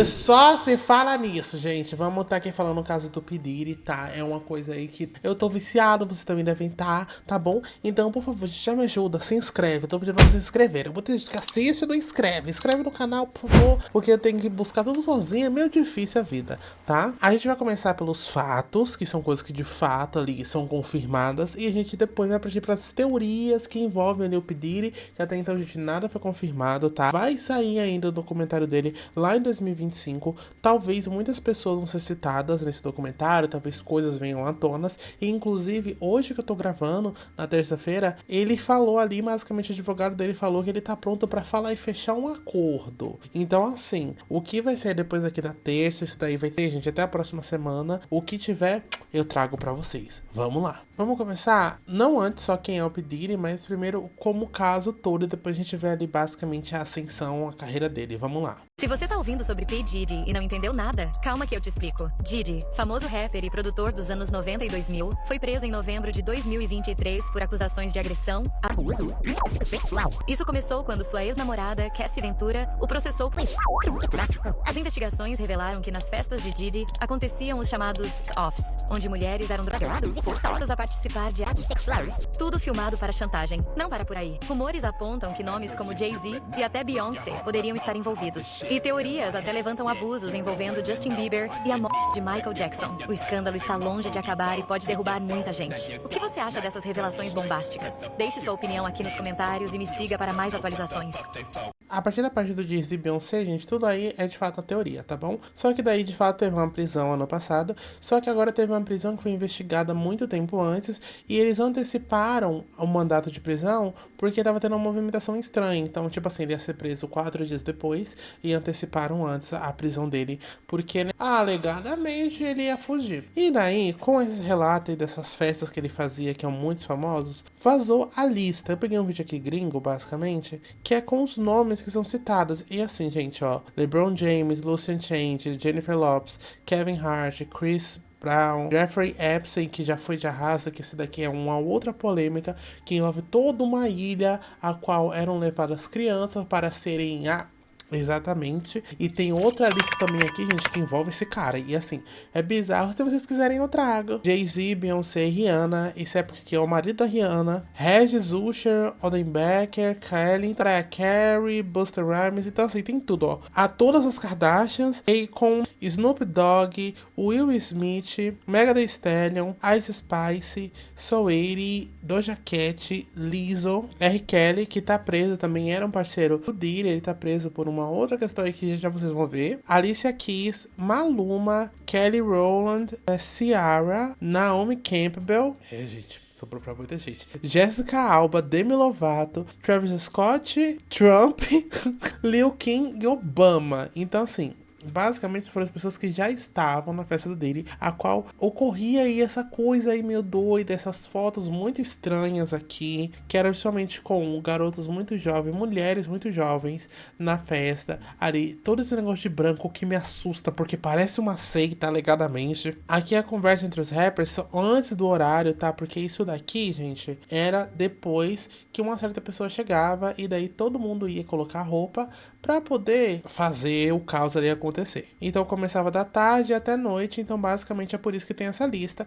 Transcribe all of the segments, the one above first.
E só se fala nisso, gente. Vamos estar aqui falando o caso do P. Diddy, tá? É uma coisa aí que eu tô viciado, vocês também devem estar, tá bom? Então, por favor, já me ajuda, se inscreve. Eu tô pedindo pra vocês se inscreverem. Muita gente que assiste e não inscreve. Inscreve no canal, por favor, porque eu tenho que buscar tudo sozinho. É meio difícil a vida, tá? A gente vai começar pelos fatos, que são coisas que de fato ali são confirmadas. E a gente depois vai partir pras teorias que envolvem ali o P. Diddy, que até então, gente, nada foi confirmado, tá? Vai sair ainda o documentário dele lá em 2025. Talvez muitas pessoas vão ser citadas nesse documentário, talvez coisas venham à tona. E inclusive, hoje que eu tô gravando, na terça-feira, ele falou ali, basicamente o advogado dele falou que ele tá pronto pra falar e fechar um acordo. Então, assim, o que vai ser depois aqui da terça, isso daí vai ter, gente, até a próxima semana. O que tiver, eu trago pra vocês. Vamos lá. Vamos começar, não antes só quem é o P. Diddy, mas primeiro como o caso todo, e depois a gente vê ali basicamente a ascensão, a carreira dele. Vamos lá. Se você tá ouvindo sobre P. Diddy e não entendeu nada, calma que eu te explico. Diddy, famoso rapper e produtor dos anos 90 e 2000, foi preso em novembro de 2023 por acusações de agressão, abuso sexual. Isso começou quando sua ex-namorada, Cassie Ventura, o processou por tráfico. As investigações revelaram que nas festas de Diddy aconteciam os chamados offs, onde mulheres eram dragadas e forçadas a participar de atos sexuais. Tudo filmado para chantagem. Não para por aí. Rumores apontam que nomes como Jay-Z e até Beyoncé poderiam estar envolvidos. E teorias até levantam abusos envolvendo Justin Bieber e a morte de Michael Jackson. O escândalo está longe de acabar e pode derrubar muita gente. O que você acha dessas revelações bombásticas? Deixe sua opinião aqui nos comentários e me siga para mais atualizações. A partir da parte do Jay-Z e Beyoncé, gente, tudo aí é de fato a teoria, tá bom? Só que daí, de fato, teve uma prisão ano passado, só que agora teve uma prisão que foi investigada muito tempo antes, e eles anteciparam o mandato de prisão porque tava tendo uma movimentação estranha. Então, tipo assim, ele ia ser preso 4 dias depois e anteciparam antes a prisão dele, porque, né, alegadamente ele ia fugir. E daí, com esses relatos dessas festas que ele fazia, que são muito famosos, vazou a lista. Eu peguei um vídeo aqui gringo, basicamente, que é com os nomes que são citados. E assim, gente, ó, LeBron James, Lucien Change, Jennifer Lopez, Kevin Hart, Chris Brown, Jeffrey Epstein, que já foi de arrasta, que esse daqui é uma outra polêmica que envolve toda uma ilha a qual eram levadas crianças para serem exatamente. E tem outra lista também aqui, gente, que envolve esse cara. E assim, é bizarro. Se vocês quiserem, eu trago. Jay-Z, Beyoncé, Rihanna. Esse é porque é o marido da Rihanna. Regis Usher, Odenbecker, Kelly, Mariah Carey, Busta Rhymes. Então assim, tem tudo, ó. A todas as Kardashians. Akon, Snoop Dogg, Will Smith, Megan Thee Stallion, Ice Spice, Saweetie, Doja Cat, Lizzo, R. Kelly, que tá preso também, era um parceiro do Diddy. Ele tá preso por uma outra questão aí que já vocês vão ver. Alicia Keys, Maluma, Kelly Rowland, Ciara, Naomi Campbell. Gente, sobrou pra muita gente. Jessica Alba, Demi Lovato, Travis Scott, Trump, Lil Kim e Obama. Então, assim, basicamente foram as pessoas que já estavam na festa do Diddy, a qual ocorria aí essa coisa aí meio doida, essas fotos muito estranhas aqui, que eram principalmente com garotos muito jovens, mulheres muito jovens na festa, ali, todo esse negócio de branco que me assusta, porque parece uma seita alegadamente. Aqui a conversa entre os rappers antes do horário, tá? Porque isso daqui, gente, era depois que uma certa pessoa chegava e daí todo mundo ia colocar roupa pra poder fazer o caos ali acontecer. Então começava da tarde até noite, então basicamente é por isso que tem essa lista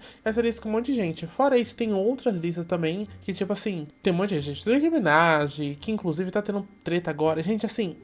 com um monte de gente. Fora isso, tem outras listas também, que tipo assim, tem um monte de gente, Nicki Minaj, que inclusive tá tendo treta agora, gente, assim,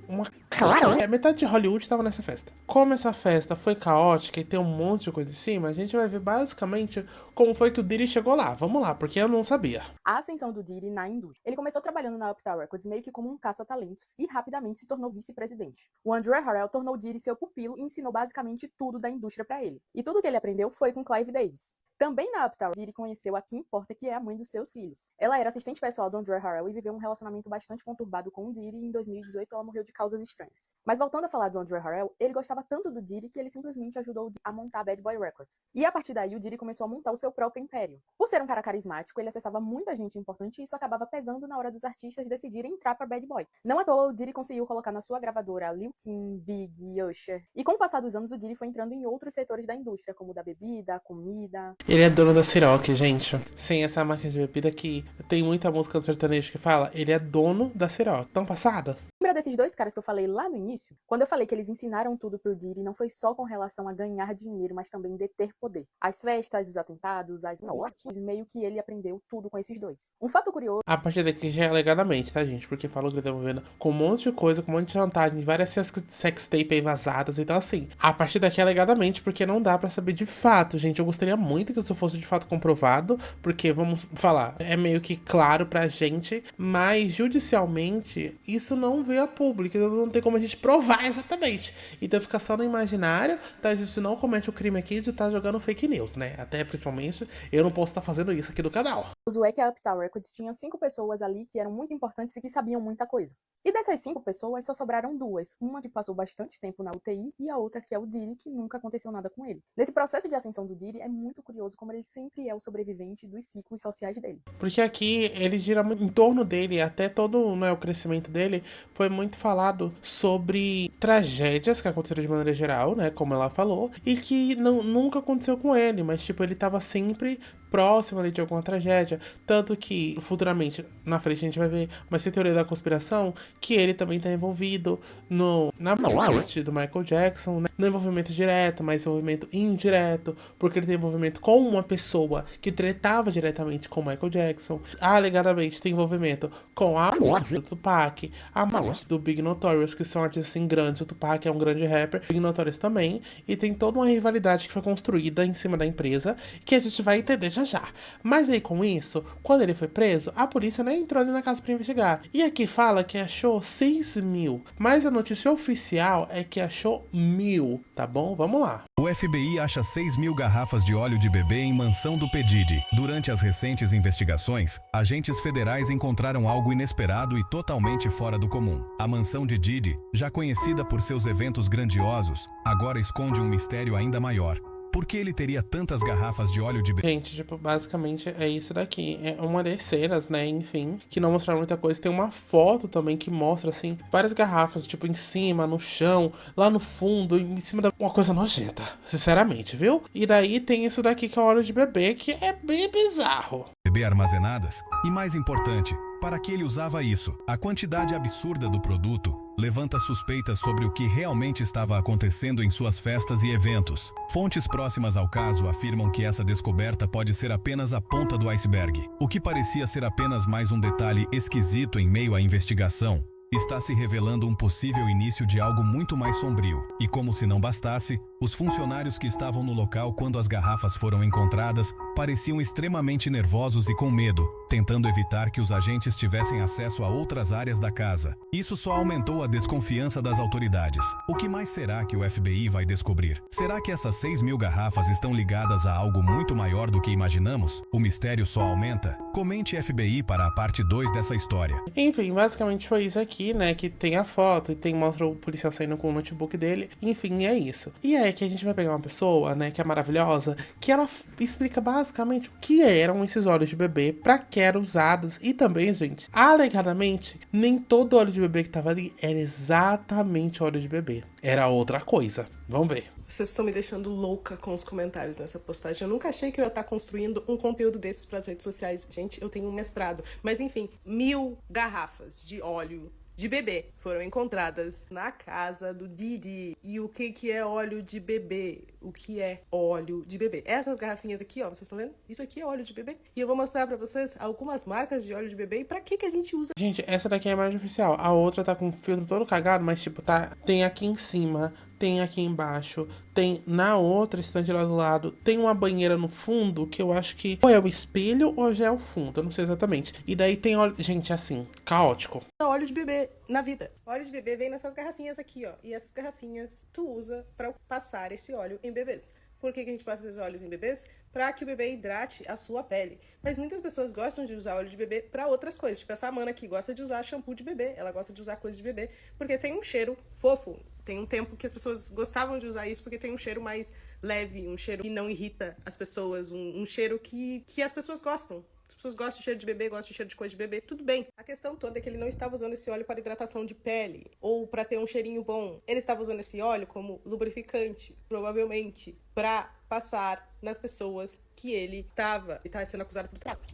metade de Hollywood tava nessa festa. Como essa festa foi caótica e tem um monte de coisa em cima, a gente vai ver basicamente como foi que o Diddy chegou lá. Vamos lá, porque eu não sabia. A ascensão do Diddy na indústria. Ele começou trabalhando na Uptown Records meio que como um caça-talentos e rapidamente se tornou vice-presidente. O Andrew Harrell tornou Diddy seu pupilo e ensinou basicamente tudo da indústria pra ele. E tudo que ele aprendeu foi com Clive Davis. Também na Uptown, Diddy conheceu a Kim Porter, que é a mãe dos seus filhos. Ela era assistente pessoal do Andrew Harrell e viveu um relacionamento bastante conturbado com o Diddy e em 2018 ela morreu de causas estranhas. Mas voltando a falar do Andrew Harrell, ele gostava tanto do Diddy que ele simplesmente ajudou o Diddy a montar a Bad Boy Records. E a partir daí o Diddy começou a montar o seu próprio império. Por ser um cara carismático, ele acessava muita gente importante e isso acabava pesando na hora dos artistas decidirem entrar pra Bad Boy. Não à toa, o Diddy conseguiu colocar na sua gravadora Lil Kim, Big, Usher. E com o passar dos anos, o Diddy foi entrando em outros setores da indústria, como o da bebida, a comida. Ele é dono da Ciroc, gente. Sim, essa marca de bebida que tem muita música do sertanejo que fala, ele é dono da Ciroc. Estão passadas? Lembra desses dois caras que eu falei lá no início? Quando eu falei que eles ensinaram tudo pro Diddy, não foi só com relação a ganhar dinheiro, mas também deter poder. As festas, os atentados, as mortes, meio que ele aprendeu tudo com esses dois. Um fato curioso... A partir daqui já é alegadamente, tá, gente? Porque falou que ele tá envolvendo com um monte de coisa, com um monte de chantagem, várias sextape aí vazadas. Então, assim, a partir daqui é alegadamente, porque não dá pra saber de fato, gente. Eu gostaria muito que isso fosse de fato comprovado, porque, vamos falar, é meio que claro pra gente, mas judicialmente isso não veio a público, então não tem como a gente provar exatamente. Então fica só no imaginário, tá? A gente não comete o crime aqui de estar jogando fake news, né? Até principalmente eu não posso estar fazendo isso aqui no canal. É que a Uptown Records tinha 5 pessoas ali que eram muito importantes e que sabiam muita coisa. E dessas 5 pessoas só sobraram 2. Uma que passou bastante tempo na UTI e a outra que é o Diddy, que nunca aconteceu nada com ele. Nesse processo de ascensão do Diddy, é muito curioso como ele sempre é o sobrevivente dos ciclos sociais dele. Porque aqui ele gira muito em torno dele, até todo, né, o crescimento dele foi muito falado sobre tragédias que aconteceram de maneira geral, né, como ela falou, e que nunca aconteceu com ele, mas tipo, ele tava sempre próximo ali de alguma tragédia, tanto que futuramente, na frente a gente vai ver, mas tem teoria da conspiração, que ele também tá envolvido na morte do Michael Jackson, né? No envolvimento direto, mas envolvimento indireto, porque ele tem envolvimento com uma pessoa que tretava diretamente com o Michael Jackson, alegadamente tem envolvimento com a morte do Tupac, a morte do Big Notorious, que são artistas assim grandes, o Tupac é um grande rapper, o Big Notorious também, e tem toda uma rivalidade que foi construída em cima da empresa, que a gente vai entender já. Mas aí com isso, quando ele foi preso, a polícia nem entrou ali na casa pra investigar. E aqui fala que achou 6 mil, mas a notícia oficial é que achou 1.000, tá bom? Vamos lá. O FBI acha 6 mil garrafas de óleo de bebê em mansão do P. Diddy. Durante as recentes investigações, agentes federais encontraram algo inesperado e totalmente fora do comum. A mansão de Diddy, já conhecida por seus eventos grandiosos, agora esconde um mistério ainda maior. Por que ele teria tantas garrafas de óleo de bebê? Gente, tipo, basicamente é isso daqui. É uma das cenas, né, enfim, que não mostraram muita coisa. Tem uma foto também que mostra, assim, várias garrafas, tipo, em cima, no chão, lá no fundo, em cima da... Uma coisa nojenta, sinceramente, viu? E daí tem isso daqui que é o óleo de bebê, que é bem bizarro. Bebê armazenadas? E mais importante, para que ele usava isso? A quantidade absurda do produto levanta suspeitas sobre o que realmente estava acontecendo em suas festas e eventos. Fontes próximas ao caso afirmam que essa descoberta pode ser apenas a ponta do iceberg. O que parecia ser apenas mais um detalhe esquisito em meio à investigação, está se revelando um possível início de algo muito mais sombrio. E como se não bastasse, os funcionários que estavam no local quando as garrafas foram encontradas pareciam extremamente nervosos e com medo, tentando evitar que os agentes tivessem acesso a outras áreas da casa. Isso só aumentou a desconfiança das autoridades. O que mais será que o FBI vai descobrir? Será que essas 6 mil garrafas estão ligadas a algo muito maior do que imaginamos? O mistério só aumenta? Comente FBI para a parte 2 dessa história. Enfim, basicamente foi isso aqui, né, que tem a foto e mostra o policial saindo com o notebook dele. Enfim, é isso. E é que a gente vai pegar uma pessoa, né, que é maravilhosa, que ela explica basicamente o que eram esses óleos de bebê, pra que eram usados. E também, gente, alegadamente, nem todo óleo de bebê que tava ali era exatamente óleo de bebê. Era outra coisa. Vamos ver. Vocês estão me deixando louca com os comentários nessa postagem. Eu nunca achei que eu ia estar construindo um conteúdo desses para as redes sociais. Gente, eu tenho um mestrado. Mas enfim, 1.000 garrafas de óleo de bebê foram encontradas na casa do Diddy. E o que é óleo de bebê? O que é óleo de bebê? Essas garrafinhas aqui, ó, vocês estão vendo? Isso aqui é óleo de bebê. E eu vou mostrar pra vocês algumas marcas de óleo de bebê e pra que a gente usa. Gente, essa daqui é a imagem oficial. A outra tá com o filtro todo cagado, mas tipo, tem aqui em cima, tem aqui embaixo, tem na outra estante lá do lado, tem uma banheira no fundo, que eu acho que ou é o espelho ou já é o fundo, eu não sei exatamente. E daí tem óleo, gente, assim, caótico. Óleo de bebê na vida. Óleo de bebê vem nessas garrafinhas aqui, ó. E essas garrafinhas tu usa pra passar esse óleo em bebês. Por que a gente passa esses óleos em bebês? Para que o bebê hidrate a sua pele. Mas muitas pessoas gostam de usar óleo de bebê para outras coisas. Tipo, essa Amanda aqui gosta de usar shampoo de bebê. Ela gosta de usar coisa de bebê porque tem um cheiro fofo. Tem um tempo que as pessoas gostavam de usar isso porque tem um cheiro mais leve, um cheiro que não irrita as pessoas, um cheiro que as pessoas gostam. As pessoas gostam de cheiro de bebê, gostam de cheiro de coisa de bebê, tudo bem. A questão toda é que ele não estava usando esse óleo para hidratação de pele ou para ter um cheirinho bom. Ele estava usando esse óleo como lubrificante, provavelmente pra passar nas pessoas que ele estava sendo acusado por tráfico.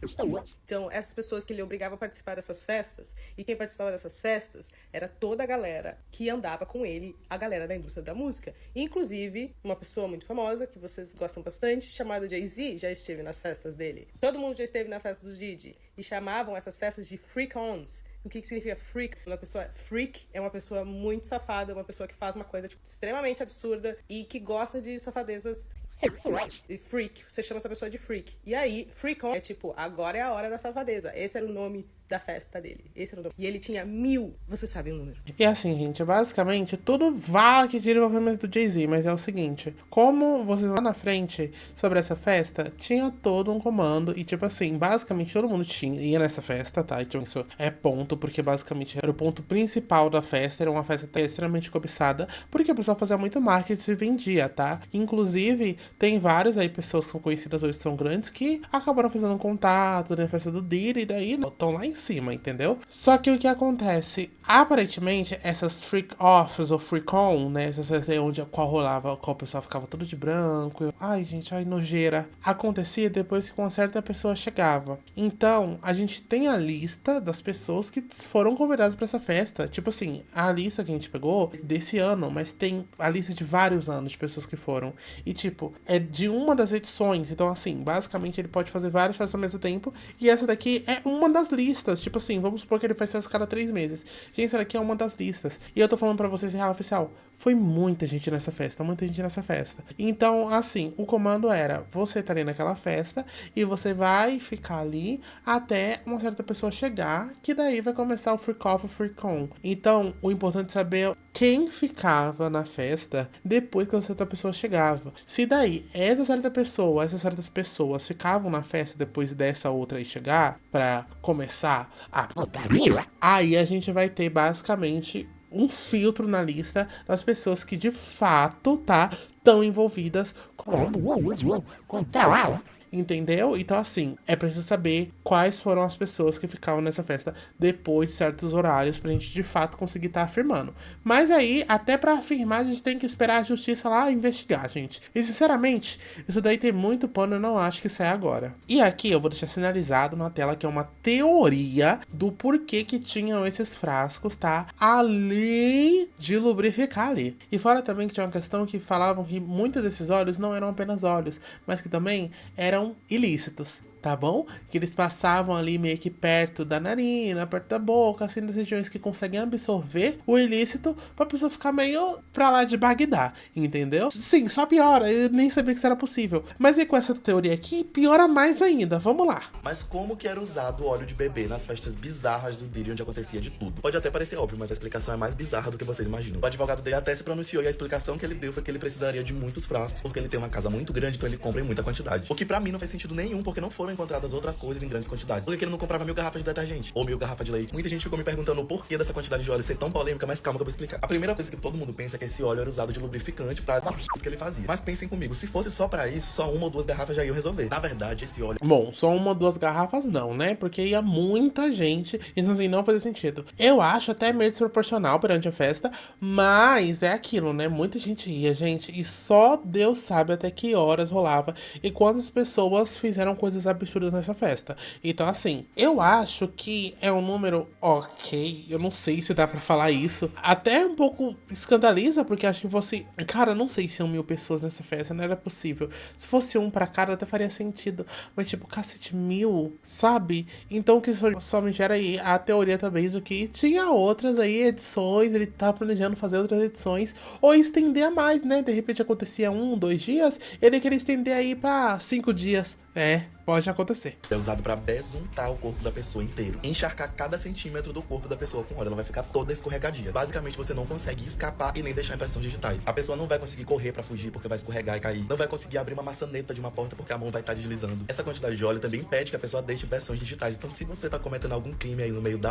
Então, essas pessoas que ele obrigava a participar dessas festas, e quem participava dessas festas era toda a galera que andava com ele, a galera da indústria da música. Inclusive, uma pessoa muito famosa, que vocês gostam bastante, chamada Jay-Z, já esteve nas festas dele. Todo mundo já esteve na festa dos Diddy, e chamavam essas festas de freak-ons. O que significa freak? Uma pessoa freak é uma pessoa muito safada, uma pessoa que faz uma coisa extremamente absurda e que gosta de safadezas sexuais. E freak, você chama essa pessoa de freak. E aí, freak on é tipo, agora é a hora da safadeza. Esse era o nome da festa dele. Esse era o nome. E ele tinha 1000, vocês sabem o número. E assim, gente, basicamente, tudo vale que tira o envolvimento do Jay-Z, mas é o seguinte, como vocês vão lá na frente sobre essa festa, tinha todo um comando, e tipo assim, basicamente todo mundo ia nessa festa, tá? Então isso é ponto, porque basicamente era o ponto principal da festa, era uma festa extremamente cobiçada, porque o pessoal fazia muito marketing e vendia, tá? Inclusive, tem várias aí pessoas que são conhecidas hoje, que são grandes, que acabaram fazendo um contato na festa do Diddy, e daí estão lá em cima, entendeu? Só que o que acontece? Aparentemente, essas freak-offs ou freak-on, né? Essas festas aí onde a qual rolava, qual o pessoal ficava todo de branco. Ai, gente, ai, nojeira. Acontecia depois que uma certa pessoa chegava. Então, a gente tem a lista das pessoas que foram convidadas pra essa festa. Tipo assim, a lista que a gente pegou desse ano, mas tem a lista de vários anos de pessoas que foram. E tipo, é de uma das edições. Então, assim, basicamente ele pode fazer várias festas ao mesmo tempo. E essa daqui é uma das listas. Tipo assim, vamos supor que ele faz festa cada 3 meses. Gente, essa daqui é uma das listas. E eu tô falando pra vocês, real oficial, foi muita gente nessa festa, muita gente nessa festa. Então, assim, o comando era, você tá ali naquela festa e você vai ficar ali até uma certa pessoa chegar, que daí vai começar o freak off, o freak on. Então, o importante é saber quem ficava na festa depois que essa certa pessoa chegava. Se daí essas certas pessoas ficavam na festa depois dessa outra aí chegar, pra começar a putaria, aí a gente vai ter basicamente um filtro na lista das pessoas que de fato, tá, estão envolvidas com tal. Entendeu? Então, assim, é preciso saber quais foram as pessoas que ficavam nessa festa depois de certos horários pra gente, de fato, conseguir estar afirmando. Mas aí, até pra afirmar, a gente tem que esperar a justiça lá investigar, gente. E, sinceramente, isso daí tem muito pano, eu não acho que sai agora. E aqui, eu vou deixar sinalizado na tela que é uma teoria do porquê que tinham esses frascos, tá? Além de lubrificar ali. E fora também que tinha uma questão que falavam que muitos desses óleos não eram apenas óleos, mas que também eram ilícitos, tá bom? Que eles passavam ali meio que perto da narina, perto da boca, assim, das regiões que conseguem absorver o ilícito pra pessoa ficar meio pra lá de Bagdá, entendeu? Sim, só piora, eu nem sabia que isso era possível. Mas e com essa teoria aqui, piora mais ainda, vamos lá. Mas como que era usado o óleo de bebê nas festas bizarras do Diddy, onde acontecia de tudo? Pode até parecer óbvio, mas a explicação é mais bizarra do que vocês imaginam. O advogado dele até se pronunciou e a explicação que ele deu foi que ele precisaria de muitos frascos, porque ele tem uma casa muito grande, então ele compra em muita quantidade. O que pra mim não faz sentido nenhum, porque não foram encontradas outras coisas em grandes quantidades. Por que ele não comprava 1000 garrafas de detergente? Ou 1000 garrafas de leite? Muita gente ficou me perguntando o porquê dessa quantidade de óleo ser tão polêmica, mas calma que eu vou explicar. A primeira coisa que todo mundo pensa é que esse óleo era usado de lubrificante pra isso que ele fazia. Mas pensem comigo, se fosse só pra isso, só 1 ou 2 garrafas já iam resolver. Na verdade, esse óleo... Bom, só 1 ou 2 garrafas não, né? Porque ia muita gente, então assim, não fazia sentido. Eu acho até meio desproporcional perante a festa, mas é aquilo, né? Muita gente ia, gente, e só Deus sabe até que horas rolava e quantas pessoas fizeram coisas absurdas nessa festa. Então, assim, eu acho que é um número ok. Eu não sei se dá pra falar isso. Até um pouco escandaliza, porque acho que fosse... Cara, não sei se 1000 pessoas nessa festa, não era possível. Se fosse um pra cada, até faria sentido. Mas, tipo, cacete, 1000, sabe? Então, o que só me gera aí a teoria talvez do que tinha outras aí edições, ele tá planejando fazer outras edições, ou estender a mais, né? De repente acontecia 1, 2 dias, ele queria estender aí pra 5 dias. Pode acontecer. É usado pra besuntar o corpo da pessoa inteiro. Encharcar cada centímetro do corpo da pessoa com óleo. Ela vai ficar toda escorregadia. Basicamente, você não consegue escapar e nem deixar impressões digitais. A pessoa não vai conseguir correr pra fugir porque vai escorregar e cair. Não vai conseguir abrir uma maçaneta de uma porta porque a mão vai estar deslizando. Essa quantidade de óleo também impede que a pessoa deixe impressões digitais. Então, se você tá cometendo algum crime aí no meio da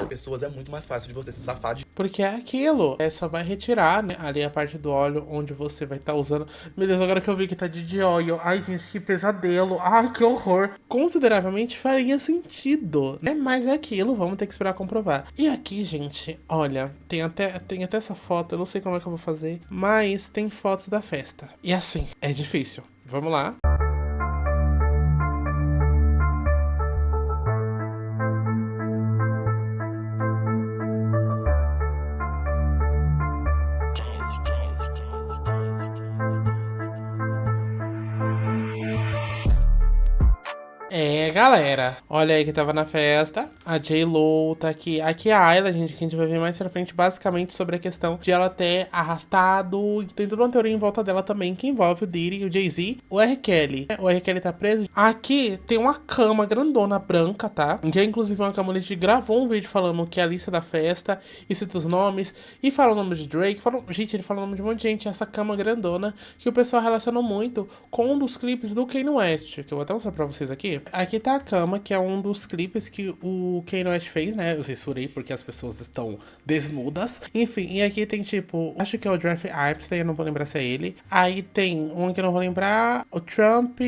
pessoas, é muito mais fácil de você se safar de... Porque é aquilo. Só vai retirar, né, ali a parte do óleo onde você vai estar usando. Meu Deus, agora que eu vi que tá de oil. Ai, gente, que pesadelo. Ai, que horror. Consideravelmente faria sentido, né? Mas é aquilo, vamos ter que esperar comprovar. E aqui, gente, olha, tem até essa foto, eu não sei como é que eu vou fazer, mas tem fotos da festa. E assim, é difícil. Vamos lá. É, galera, olha aí que tava na festa, a J.Lo tá aqui. Aqui é a Ayla, gente, que a gente vai ver mais pra frente, basicamente sobre a questão de ela ter arrastado, e tem toda uma teoria em volta dela também, que envolve o Diddy, o Jay-Z, o R. Kelly. O R. Kelly tá preso. Aqui tem uma cama grandona branca, tá? Que é inclusive uma cama onde a gente gravou um vídeo falando que é a lista da festa, e cita os nomes, e fala o nome de Drake, gente, ele fala o nome de um monte de gente, essa cama grandona, que o pessoal relacionou muito com um dos clipes do Kanye West, que eu vou até mostrar pra vocês aqui. Aqui tá a cama, que é um dos clipes que o Kanye West fez, né? Eu censurei porque as pessoas estão desnudas. Enfim, e aqui tem tipo, acho que é o Jeff Epstein, eu não vou lembrar se é ele. Aí tem um que eu não vou lembrar, o Trump,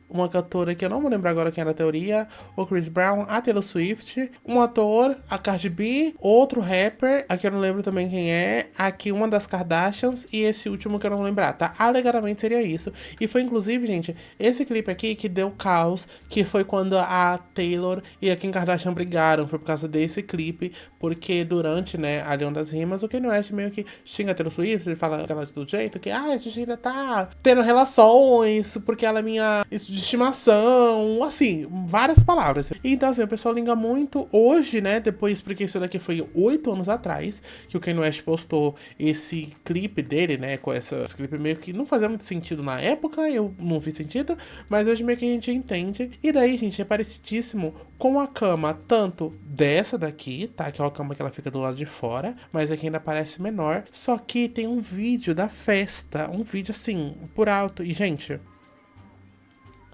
uma cantora que eu não vou lembrar agora quem era a teoria, o Chris Brown, a Taylor Swift, um ator, a Cardi B, outro rapper, aqui eu não lembro também quem é, aqui uma das Kardashians e esse último que eu não vou lembrar, tá? Alegadamente seria isso. E foi inclusive, gente, esse clipe aqui que deu caos, que foi quando a Taylor e a Kim Kardashian brigaram, foi por causa desse clipe, porque durante, né, a Leão das Rimas, o Kanye West meio que xinga a Taylor Swift, ele fala aquela do jeito que, a gente ainda tá tendo relações, porque ela é minha de estimação, assim, várias palavras. Então, assim, o pessoal liga muito hoje, né, depois, porque isso daqui foi 8 anos atrás, que o Kanye West postou esse clipe dele, né, com esse clipe meio que não fazia muito sentido na época, eu não vi sentido, mas hoje meio que a gente entende. E daí, gente, é parecidíssimo com a cama, tanto dessa daqui, tá, que é uma cama que ela fica do lado de fora, mas aqui ainda parece menor, só que tem um vídeo da festa, um vídeo, assim, por alto, e, gente,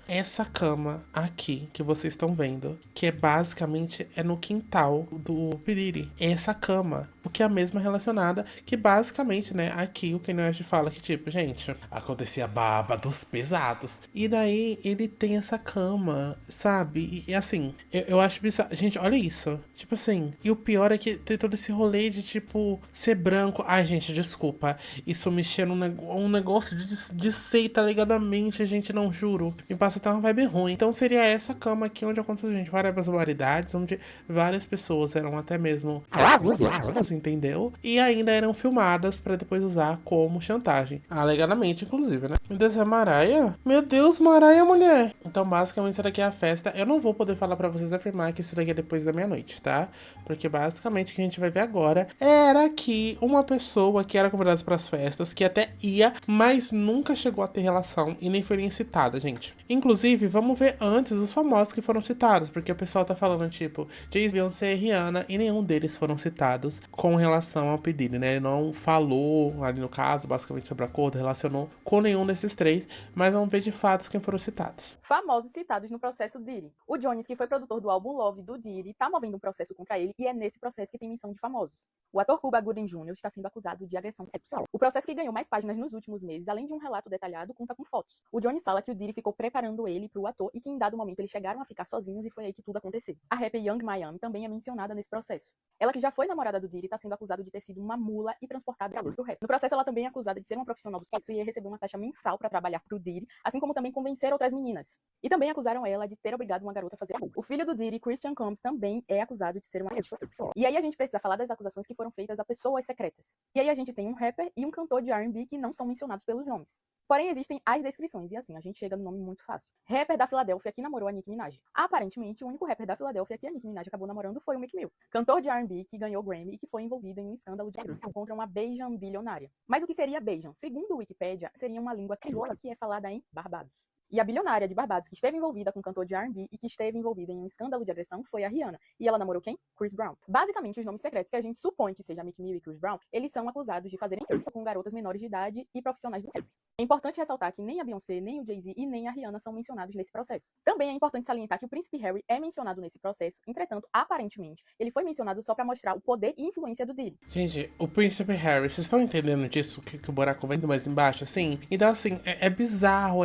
essa cama aqui que vocês estão vendo, que é basicamente no quintal do P. Diddy. Essa cama, o que é a mesma relacionada, que basicamente, né, aqui o Kanye West fala que, tipo, gente, acontecia baba dos pesados. E daí ele tem essa cama, sabe? E assim, eu acho bizarro. Gente, olha isso. Tipo assim, e o pior é que tem todo esse rolê de, tipo, ser branco. Ai, gente, desculpa. Isso mexer num negócio de seita alegadamente, gente, não juro. Me passa até uma vibe ruim. Então seria essa cama aqui onde aconteceu, gente, várias barbaridades, onde várias pessoas eram até mesmo abusadas, entendeu? E ainda eram filmadas pra depois usar como chantagem. Alegadamente, inclusive, né? Meu Deus, é Mariah? Meu Deus, Mariah, mulher! Então, basicamente, isso daqui é a festa. Eu não vou poder falar pra vocês afirmar que isso daqui é depois da meia-noite, tá? Porque, basicamente, o que a gente vai ver agora era que uma pessoa que era convidada pras festas, que até ia, mas nunca chegou a ter relação e nem foi nem citada, gente. Inclusive, vamos ver antes os famosos que foram citados, porque o pessoal tá falando, tipo, Jay-Z, Beyoncé e Rihanna, e nenhum deles foram citados com relação ao P. Diddy, né? Ele não falou, ali no caso, basicamente sobre a acordo, relacionou com nenhum desses três, mas vamos ver de fato quem foram citados. Famosos citados no processo Diddy. O Jones, que foi produtor do álbum Love do Diddy, tá movendo um processo contra ele, e é nesse processo que tem menção de famosos. O ator Cuba Gooding Jr. está sendo acusado de agressão sexual. O processo, que ganhou mais páginas nos últimos meses, além de um relato detalhado, conta com fotos. O Jones fala que o Diddy ficou preparando ele pro ator e que em dado momento eles chegaram a ficar sozinhos e foi aí que tudo aconteceu. A rapper Young Miami também é mencionada nesse processo. Ela, que já foi namorada do Diddy, tá sendo acusada de ter sido uma mula e transportada à luz pro rap. No processo, ela também é acusada de ser uma profissional do sexo e ia receber uma taxa mensal pra trabalhar pro Diddy, assim como também convencer outras meninas. E também acusaram ela de ter obrigado uma garota a fazer aborto. O filho do Diddy, Christian Combs, também é acusado de ser uma agressora sexual. E aí a gente precisa falar das acusações que foram feitas a pessoas secretas. E aí a gente tem um rapper e um cantor de R&B que não são mencionados pelos nomes. Porém, existem as descrições, e assim, a gente chega no nome muito fácil. Rapper da Filadélfia que namorou a Nicki Minaj. Aparentemente, o único rapper da Filadélfia que a Nicki Minaj acabou namorando foi o Meek Mill, cantor de R&B que ganhou Grammy e que foi envolvido em um escândalo de agressão contra uma Bajan bilionária. Mas o que seria Bajan? Segundo o Wikipedia, seria uma língua crioula que é falada em Barbados. E a bilionária de Barbados que esteve envolvida com um cantor de R&B e que esteve envolvida em um escândalo de agressão foi a Rihanna. E ela namorou quem? Chris Brown. Basicamente, os nomes secretos que a gente supõe que seja Meek Mill e Chris Brown, eles são acusados de fazerem sexo com garotas menores de idade e profissionais do sexo. É importante ressaltar que nem a Beyoncé, nem o Jay-Z e nem a Rihanna são mencionados nesse processo. Também é importante salientar que o príncipe Harry é mencionado nesse processo, entretanto, aparentemente, ele foi mencionado só pra mostrar o poder e influência do Diddy. Gente, o príncipe Harry, vocês estão entendendo disso? Que o buraco vai indo mais embaixo, assim? Então, assim, é bizarro,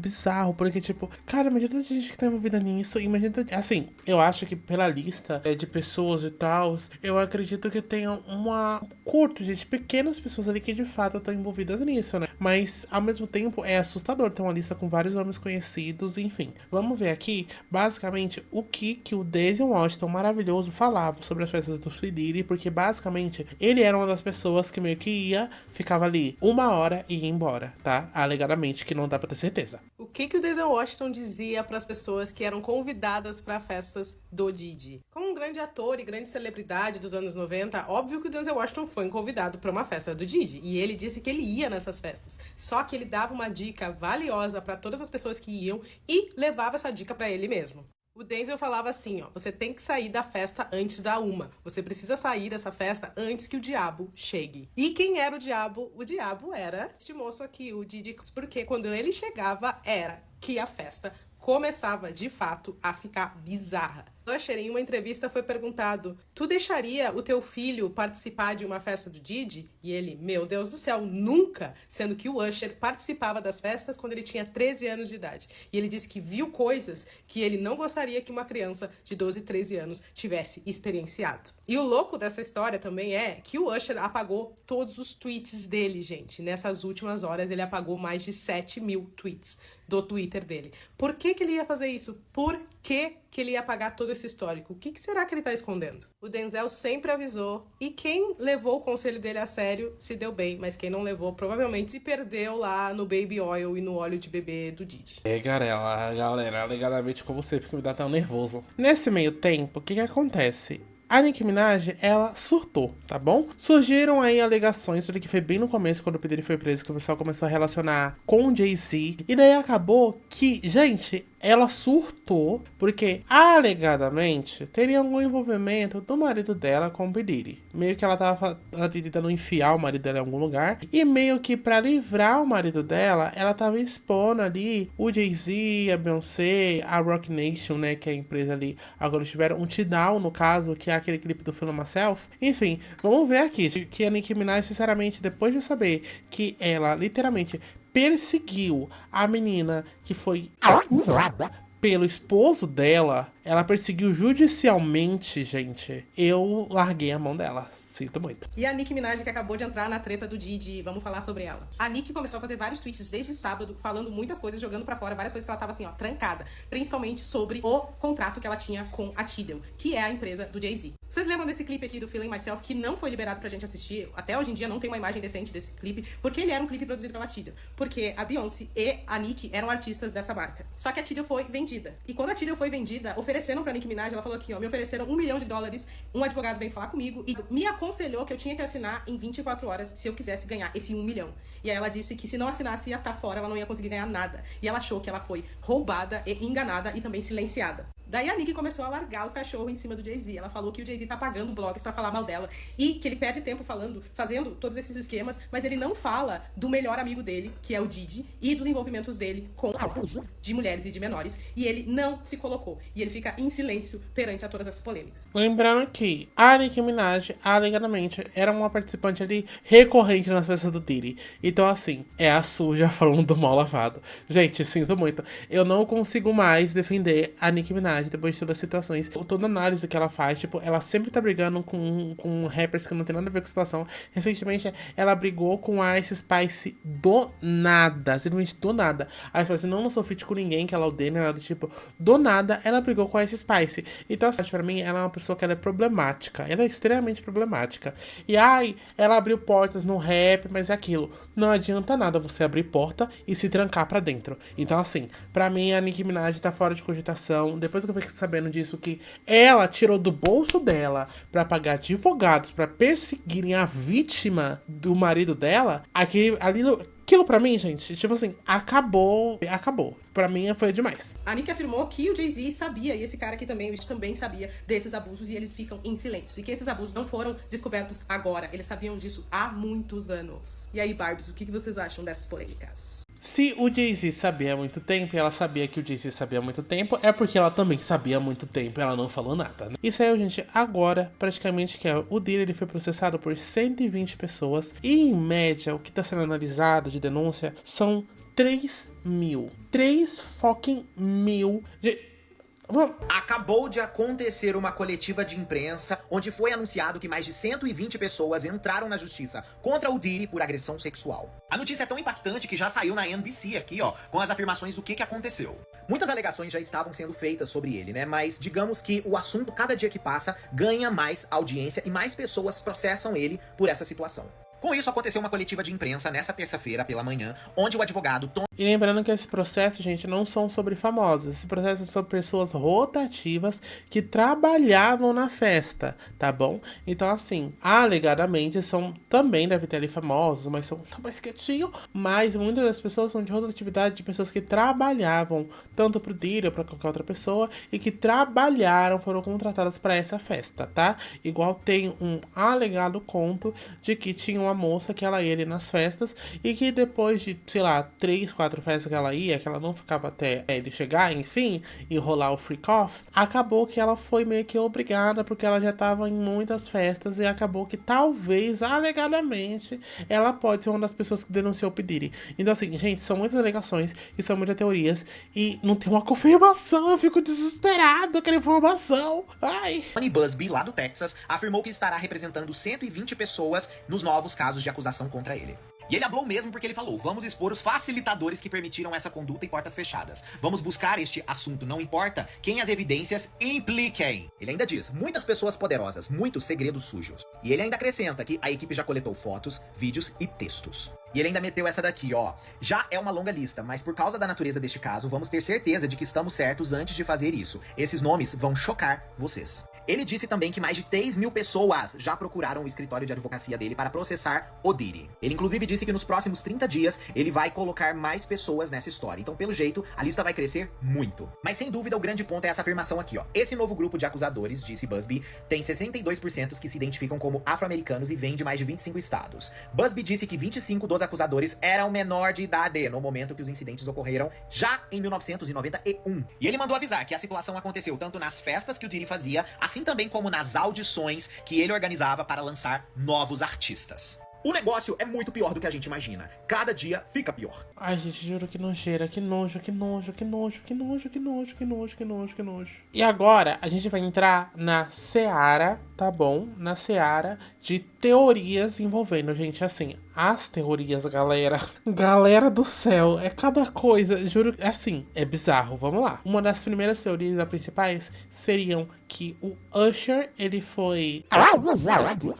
bizarro, porque, tipo, cara, imagina tanta gente que tá envolvida nisso, imagina, assim, eu acho que pela lista de pessoas e tal, eu acredito que tenha uma curto, gente, pequenas pessoas ali que de fato estão envolvidas nisso, né? Mas, ao mesmo tempo, é assustador ter uma lista com vários nomes conhecidos, enfim. Vamos ver aqui, basicamente, o que o Denzel Washington maravilhoso falava sobre as festas do P. Diddy, porque, basicamente, ele era uma das pessoas que meio que ficava ali 1 hora e ia embora, tá? Alegadamente, que não dá pra ter certeza. O que o Denzel Washington dizia para as pessoas que eram convidadas para festas do Diddy? Como um grande ator e grande celebridade dos anos 90, óbvio que o Denzel Washington foi convidado para uma festa do Diddy. E ele disse que ele ia nessas festas. Só que ele dava uma dica valiosa para todas as pessoas que iam e levava essa dica para ele mesmo. O Denzel falava assim, ó, você tem que sair da festa antes da 1. Você precisa sair dessa festa antes que o diabo chegue. E quem era o diabo? O diabo era este moço aqui, o Diddy, porque quando ele chegava era que a festa começava, de fato, a ficar bizarra. Usher, em uma entrevista, foi perguntado: tu deixaria o teu filho participar de uma festa do Diddy? E ele, meu Deus do céu, nunca! Sendo que o Usher participava das festas quando ele tinha 13 anos de idade. E ele disse que viu coisas que ele não gostaria que uma criança de 12, 13 anos tivesse experienciado. E o louco dessa história também é que o Usher apagou todos os tweets dele, gente. Nessas últimas horas, ele apagou mais de 7.000 tweets do Twitter dele. Por que ele ia fazer isso? Por que ele ia apagar todo esse histórico? O que será que ele tá escondendo? O Denzel sempre avisou, e quem levou o conselho dele a sério se deu bem, mas quem não levou provavelmente se perdeu lá no baby oil e no óleo de bebê do Diddy. Galera, alegadamente, como sempre, que me dá tão nervoso. Nesse meio tempo, o que acontece? A Nicki Minaj, ela surtou, tá bom? Surgiram aí alegações, tudo que foi bem no começo, quando o P. Diddy foi preso, que o pessoal começou a relacionar com o Jay-Z. E daí acabou que, gente, ela surtou porque, alegadamente, teria algum envolvimento do marido dela com o P. Diddy. Meio que ela tava tentando enfiar o marido dela em algum lugar. E meio que pra livrar o marido dela, ela tava expondo ali o Jay-Z, a Beyoncé, a Roc Nation, né, que é a empresa ali. Agora tiveram um T-Down, no caso, que é aquele clipe do Feel Myself. Enfim, vamos ver aqui que a Nicki Minaj, sinceramente, depois de eu saber que ela literalmente perseguiu a menina que foi abusada pelo esposo dela, ela perseguiu judicialmente, gente, eu larguei a mão dela. Sinto muito. E a Nicki Minaj, que acabou de entrar na treta do Diddy, vamos falar sobre ela. A Nicki começou a fazer vários tweets desde sábado, falando muitas coisas, jogando pra fora várias coisas que ela tava assim, ó, trancada. Principalmente sobre o contrato que ela tinha com a Tidal, que é a empresa do Jay-Z. Vocês lembram desse clipe aqui do Feeling Myself, que não foi liberado pra gente assistir? Até hoje em dia não tem uma imagem decente desse clipe, porque ele era um clipe produzido pela Tidal. Porque a Beyoncé e a Nicki eram artistas dessa marca. Só que a Tidal foi vendida. E quando a Tidal foi vendida, ofereceram pra Nicki Minaj, ela falou aqui, ó, me ofereceram $1 milhão, um advogado veio falar comigo e me aconselhou que eu tinha que assinar em 24 horas se eu quisesse ganhar esse 1 milhão. E aí ela disse que se não assinasse ia estar fora, ela não ia conseguir ganhar nada. E ela achou que ela foi roubada e enganada e também silenciada. Daí a Nicki começou a largar os cachorros em cima do Jay-Z. Ela falou que o Jay-Z tá pagando blogs pra falar mal dela e que ele perde tempo fazendo todos esses esquemas, mas ele não fala do melhor amigo dele, que é o Diddy, e dos envolvimentos dele com abuso de mulheres e de menores. E ele não se colocou. E ele fica em silêncio perante a todas essas polêmicas. Lembrando que a Nicki Minaj, alegadamente, era uma participante ali recorrente nas festas do Diddy. Então, assim, é a suja falando do mal lavado. Gente, sinto muito. Eu não consigo mais defender a Nicki Minaj depois de todas as situações. Toda análise que ela faz, tipo, ela sempre tá brigando com rappers que não tem nada a ver com a situação. Recentemente, ela brigou com a Ice Spice do nada. Simplesmente do nada. A Ice Spice não lançou feat com ninguém, que ela odeia, nada do tipo. Do nada, ela brigou com a Ice Spice. Então, assim, pra mim, ela é uma pessoa que ela é problemática. Ela é extremamente problemática. E, ela abriu portas no rap, mas é aquilo. Não adianta nada você abrir porta e se trancar pra dentro. Então, assim, pra mim, a Nicki Minaj tá fora de cogitação. Depois que eu fiquei sabendo disso, que ela tirou do bolso dela pra pagar advogados pra perseguirem a vítima do marido dela, aquilo pra mim, gente, tipo assim, acabou. Pra mim foi demais. A Nicki afirmou que o Jay-Z sabia, e esse cara aqui também sabia desses abusos, e eles ficam em silêncio. E que esses abusos não foram descobertos agora, eles sabiam disso há muitos anos. E aí, Barbies, o que vocês acham dessas polêmicas? Se o Jay-Z sabia há muito tempo e ela sabia que o Jay-Z sabia há muito tempo, é porque ela também sabia há muito tempo e ela não falou nada, né? Isso aí, gente, agora, praticamente, que é o Diddy, ele foi processado por 120 pessoas e, em média, o que está sendo analisado de denúncia são 3 mil. 3 fucking mil. Acabou de acontecer uma coletiva de imprensa onde foi anunciado que mais de 120 pessoas entraram na justiça contra o Diddy por agressão sexual. A notícia é tão impactante que já saiu na NBC aqui, ó, com as afirmações do que aconteceu. Muitas alegações já estavam sendo feitas sobre ele, né? Mas digamos que o assunto, cada dia que passa, ganha mais audiência e mais pessoas processam ele por essa situação. Com isso, aconteceu uma coletiva de imprensa nessa terça-feira pela manhã, onde o advogado Tom... E lembrando que esse processo, gente, não são sobre famosos. Esse processo é sobre pessoas rotativas que trabalhavam na festa, tá bom? Então, assim, alegadamente são também deve ter ali famosos, mas são mais quietinhos. Mas muitas das pessoas são de rotatividade de pessoas que trabalhavam tanto pro Diddy ou pra qualquer outra pessoa e que trabalharam, foram contratadas para essa festa, tá? Igual tem um alegado conto de que tinha uma moça que ela ia ali nas festas e que depois de, sei lá, 3, 4 festas que ela ia, que ela não ficava até ele chegar, enfim, e rolar o freak off, acabou que ela foi meio que obrigada, porque ela já tava em muitas festas e acabou que talvez, alegadamente, ela pode ser uma das pessoas que denunciou o P. Diddy. Então assim, gente, são muitas alegações e são muitas teorias e não tem uma confirmação, eu fico desesperado, eu quero informação. Ai. Tony Busby, lá do Texas, afirmou que estará representando 120 pessoas nos novos casos de acusação contra ele. E ele hablou mesmo porque ele falou: vamos expor os facilitadores que permitiram essa conduta em portas fechadas. Vamos buscar este assunto, não importa quem as evidências impliquem. Ele ainda diz: muitas pessoas poderosas, muitos segredos sujos. E ele ainda acrescenta que a equipe já coletou fotos, vídeos e textos. E ele ainda meteu essa daqui, ó. Já é uma longa lista, mas por causa da natureza deste caso, vamos ter certeza de que estamos certos antes de fazer isso. Esses nomes vão chocar vocês. Ele disse também que mais de 3 mil pessoas já procuraram o escritório de advocacia dele para processar o Diddy. Ele inclusive disse que nos próximos 30 dias ele vai colocar mais pessoas nessa história. Então, pelo jeito, a lista vai crescer muito. Mas sem dúvida, o grande ponto é essa afirmação aqui, ó. Esse novo grupo de acusadores, disse Busby, tem 62% que se identificam como afro-americanos e vêm de mais de 25 estados. Busby disse que 25 dos acusadores eram menor de idade no momento que os incidentes ocorreram, já em 1991. E ele mandou avisar que a situação aconteceu tanto nas festas que o Diddy fazia, assim também como nas audições que ele organizava para lançar novos artistas. O negócio é muito pior do que a gente imagina. Cada dia fica pior. Ai, gente, juro que nojeira, que nojo, que nojo, que nojo, que nojo, que nojo, que nojo, que nojo, que nojo. E agora, a gente vai entrar na seara, tá bom? Na seara de teorias envolvendo, gente, assim, as teorias, galera. Galera do céu, é cada coisa, juro, assim, é bizarro, vamos lá. Uma das primeiras teorias, as principais, seriam que o Usher, ele foi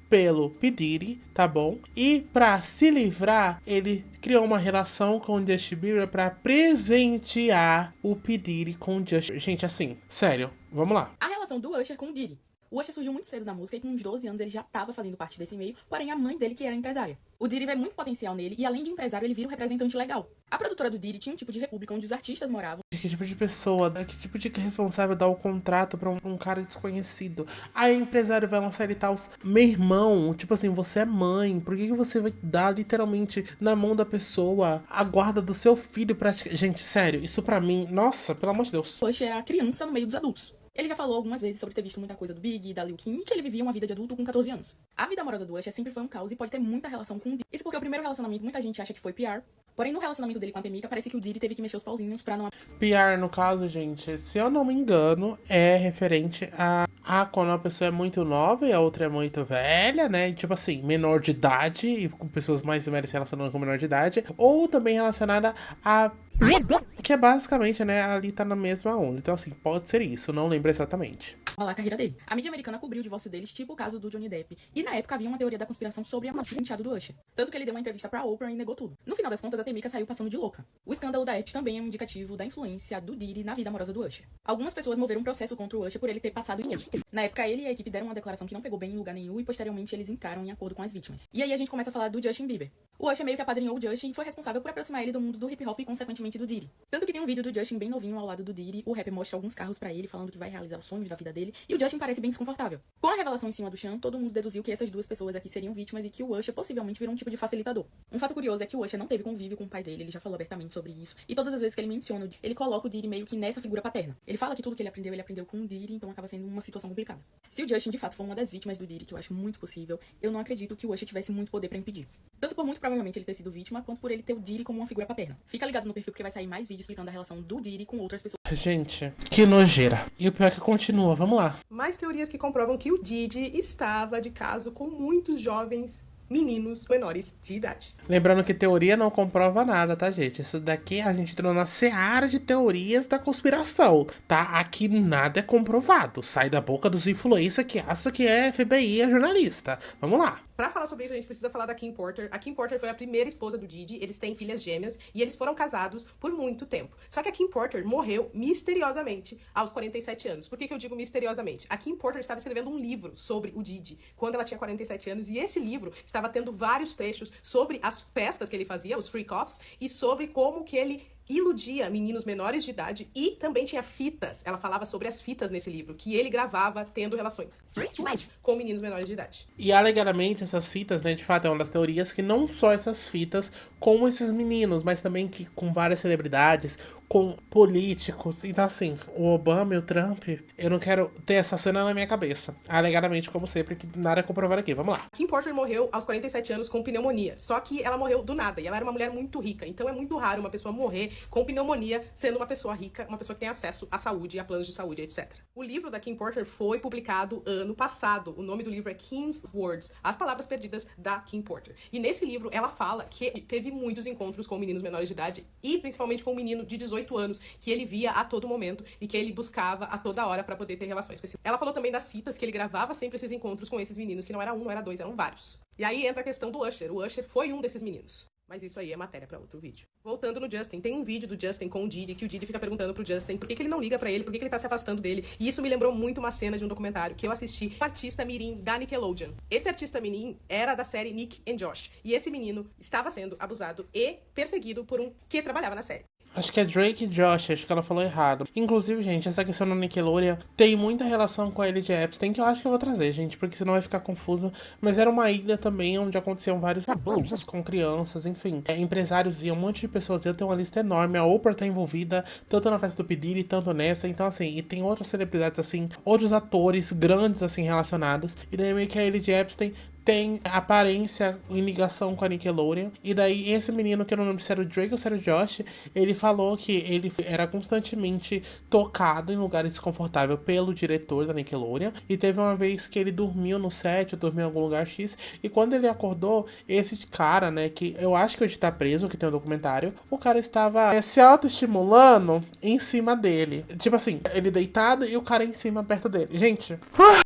pelo P. Diddy, tá bom? E pra se livrar, ele criou uma relação com o Justin Bieber pra presentear o P. Diddy com o Justin. Gente, assim, sério, vamos lá. A relação do Usher com o Diddy. O Usher surgiu muito cedo na música e com uns 12 anos ele já estava fazendo parte desse meio, porém a mãe dele que era empresária. O Diddy vê muito potencial nele e além de empresário ele vira um representante legal. A produtora do Diddy tinha um tipo de república onde os artistas moravam. Que tipo de pessoa, que tipo de responsável dá o contrato pra um cara desconhecido? Aí o empresário vai lançar ele e tal. Meu irmão, tipo assim, você é mãe, por que você vai dar literalmente na mão da pessoa a guarda do seu filho praticamente? Gente, sério, isso pra mim, nossa, pelo amor de Deus. O Usher era criança no meio dos adultos. Ele já falou algumas vezes sobre ter visto muita coisa do Big e da Lil Kim e que ele vivia uma vida de adulto com 14 anos. A vida amorosa do Usher sempre foi um caos e pode ter muita relação com o Diddy. Isso porque o primeiro relacionamento muita gente acha que foi PR. Porém, no relacionamento dele com a Temika, parece que o Diddy teve que mexer os pauzinhos pra não... PR, no caso, gente, se eu não me engano, é referente a quando uma pessoa é muito nova e a outra é muito velha, né? E, tipo assim, menor de idade e com pessoas mais velhas se relacionando com menor de idade. Ou também relacionada a... que é basicamente, né, ali tá na mesma onda. Então, assim, pode ser isso, não lembro exatamente. A carreira dele. A mídia americana cobriu o divórcio deles, tipo o caso do Johnny Depp. E na época havia uma teoria da conspiração sobre a morte do enteado do Usher. Tanto que ele deu uma entrevista pra Oprah e negou tudo. No final das contas, a Temika saiu passando de louca. O escândalo da Epps também é um indicativo da influência do Diddy na vida amorosa do Usher. Algumas pessoas moveram um processo contra o Usher por ele ter passado em... Na época, ele e a equipe deram uma declaração que não pegou bem em lugar nenhum e posteriormente eles entraram em acordo com as vítimas. E aí a gente começa a falar do Justin Bieber. O Usher meio que apadrinhou o Justin e foi responsável por aproximar ele do mundo do hip hop e consequentemente do Diddy. Tanto que tem um vídeo do Justin bem novinho ao lado do Diddy, o rapper mostra alguns carros pra ele falando que vai realizar os sonhos da vida dele. dele, e o Justin parece bem desconfortável. Com a revelação em cima do Sean, todo mundo deduziu que essas duas pessoas aqui seriam vítimas e que o Usher possivelmente virou um tipo de facilitador. Um fato curioso é que o Usher não teve convívio com o pai dele, ele já falou abertamente sobre isso, e todas as vezes que ele menciona, ele coloca o Diddy meio que nessa figura paterna. Ele fala que tudo que ele aprendeu com o Diddy, então acaba sendo uma situação complicada. Se o Justin de fato for uma das vítimas do Diddy, que eu acho muito possível, eu não acredito que o Usher tivesse muito poder pra impedir. Tanto por muito provavelmente ele ter sido vítima, quanto por ele ter o Diddy como uma figura paterna. Fica ligado no perfil porque vai sair mais vídeos explicando a relação do Diddy com outras pessoas. Gente, que nojeira. E o pior é que continua, vamos lá. Mais teorias que comprovam que o Diddy estava de caso com muitos jovens meninos menores de idade. Lembrando que teoria não comprova nada, tá, gente? Isso daqui a gente entrou na seara de teorias da conspiração, tá? Aqui nada é comprovado. Sai da boca dos influencers que acham que é FBI, é jornalista. Vamos lá. Pra falar sobre isso, a gente precisa falar da Kim Porter. A Kim Porter foi a primeira esposa do Diddy, eles têm filhas gêmeas e eles foram casados por muito tempo. Só que a Kim Porter morreu misteriosamente aos 47 anos. Por que eu digo misteriosamente? A Kim Porter estava escrevendo um livro sobre o Diddy quando ela tinha 47 anos e esse livro estava tendo vários trechos sobre as festas que ele fazia, os freak-offs, e sobre como que ele iludia meninos menores de idade e também tinha fitas. Ela falava sobre as fitas nesse livro, que ele gravava tendo relações com meninos menores de idade. E alegadamente essas fitas, né, de fato é uma das teorias que não só essas fitas com esses meninos, mas também que com várias celebridades, com políticos. Então assim, o Obama e o Trump, eu não quero ter essa cena na minha cabeça. Alegadamente, como sempre, que nada é comprovado aqui. Vamos lá. Kim Porter morreu aos 47 anos com pneumonia. Só que ela morreu do nada. E ela era uma mulher muito rica. Então é muito raro uma pessoa morrer com pneumonia sendo uma pessoa rica, uma pessoa que tem acesso à saúde, a planos de saúde, etc. O livro da Kim Porter foi publicado ano passado. O nome do livro é Kim's Words, As Palavras Perdidas da Kim Porter. E nesse livro ela fala que teve muitos encontros com meninos menores de idade e principalmente com um menino de 18 anos que ele via a todo momento e que ele buscava a toda hora pra poder ter relações com esse. Ela falou também das fitas que ele gravava sempre esses encontros com esses meninos, que não era um, não era dois, eram vários. E aí entra a questão do Usher. O Usher foi um desses meninos. Mas isso aí é matéria pra outro vídeo. Voltando no Justin, tem um vídeo do Justin com o Diddy, que o Diddy fica perguntando pro Justin por que ele não liga pra ele, por que ele tá se afastando dele. E isso me lembrou muito uma cena de um documentário que eu assisti, um artista mirim da Nickelodeon. Esse artista mirim era da série Nick and Josh. E esse menino estava sendo abusado e perseguido por um que trabalhava na série. Acho que é Drake e Josh, acho que ela falou errado. Inclusive, gente, essa questão da Nickelodeon tem muita relação com a ilha de Epstein, que eu acho que eu vou trazer, gente, porque senão vai ficar confuso. Mas era uma ilha também onde aconteciam vários abusos com crianças, enfim. Empresários iam, um monte de pessoas iam, tem uma lista enorme. A Oprah tá envolvida, tanto na festa do P. Diddy, tanto nessa. Então, assim, e tem outras celebridades, assim, outros atores grandes, assim, relacionados. E daí meio que a ilha de Epstein tem aparência em ligação com a Nickelodeon. E daí esse menino, que eu não lembro se era o Drake ou se era o Josh, ele falou que ele era constantemente tocado em lugares desconfortáveis pelo diretor da Nickelodeon. E teve uma vez que ele dormiu no set, ou dormiu em algum lugar X. E quando ele acordou, esse cara, né, que eu acho que hoje tá preso, que tem um documentário, o cara estava se autoestimulando em cima dele. Tipo assim, ele deitado e o cara em cima, perto dele. Gente.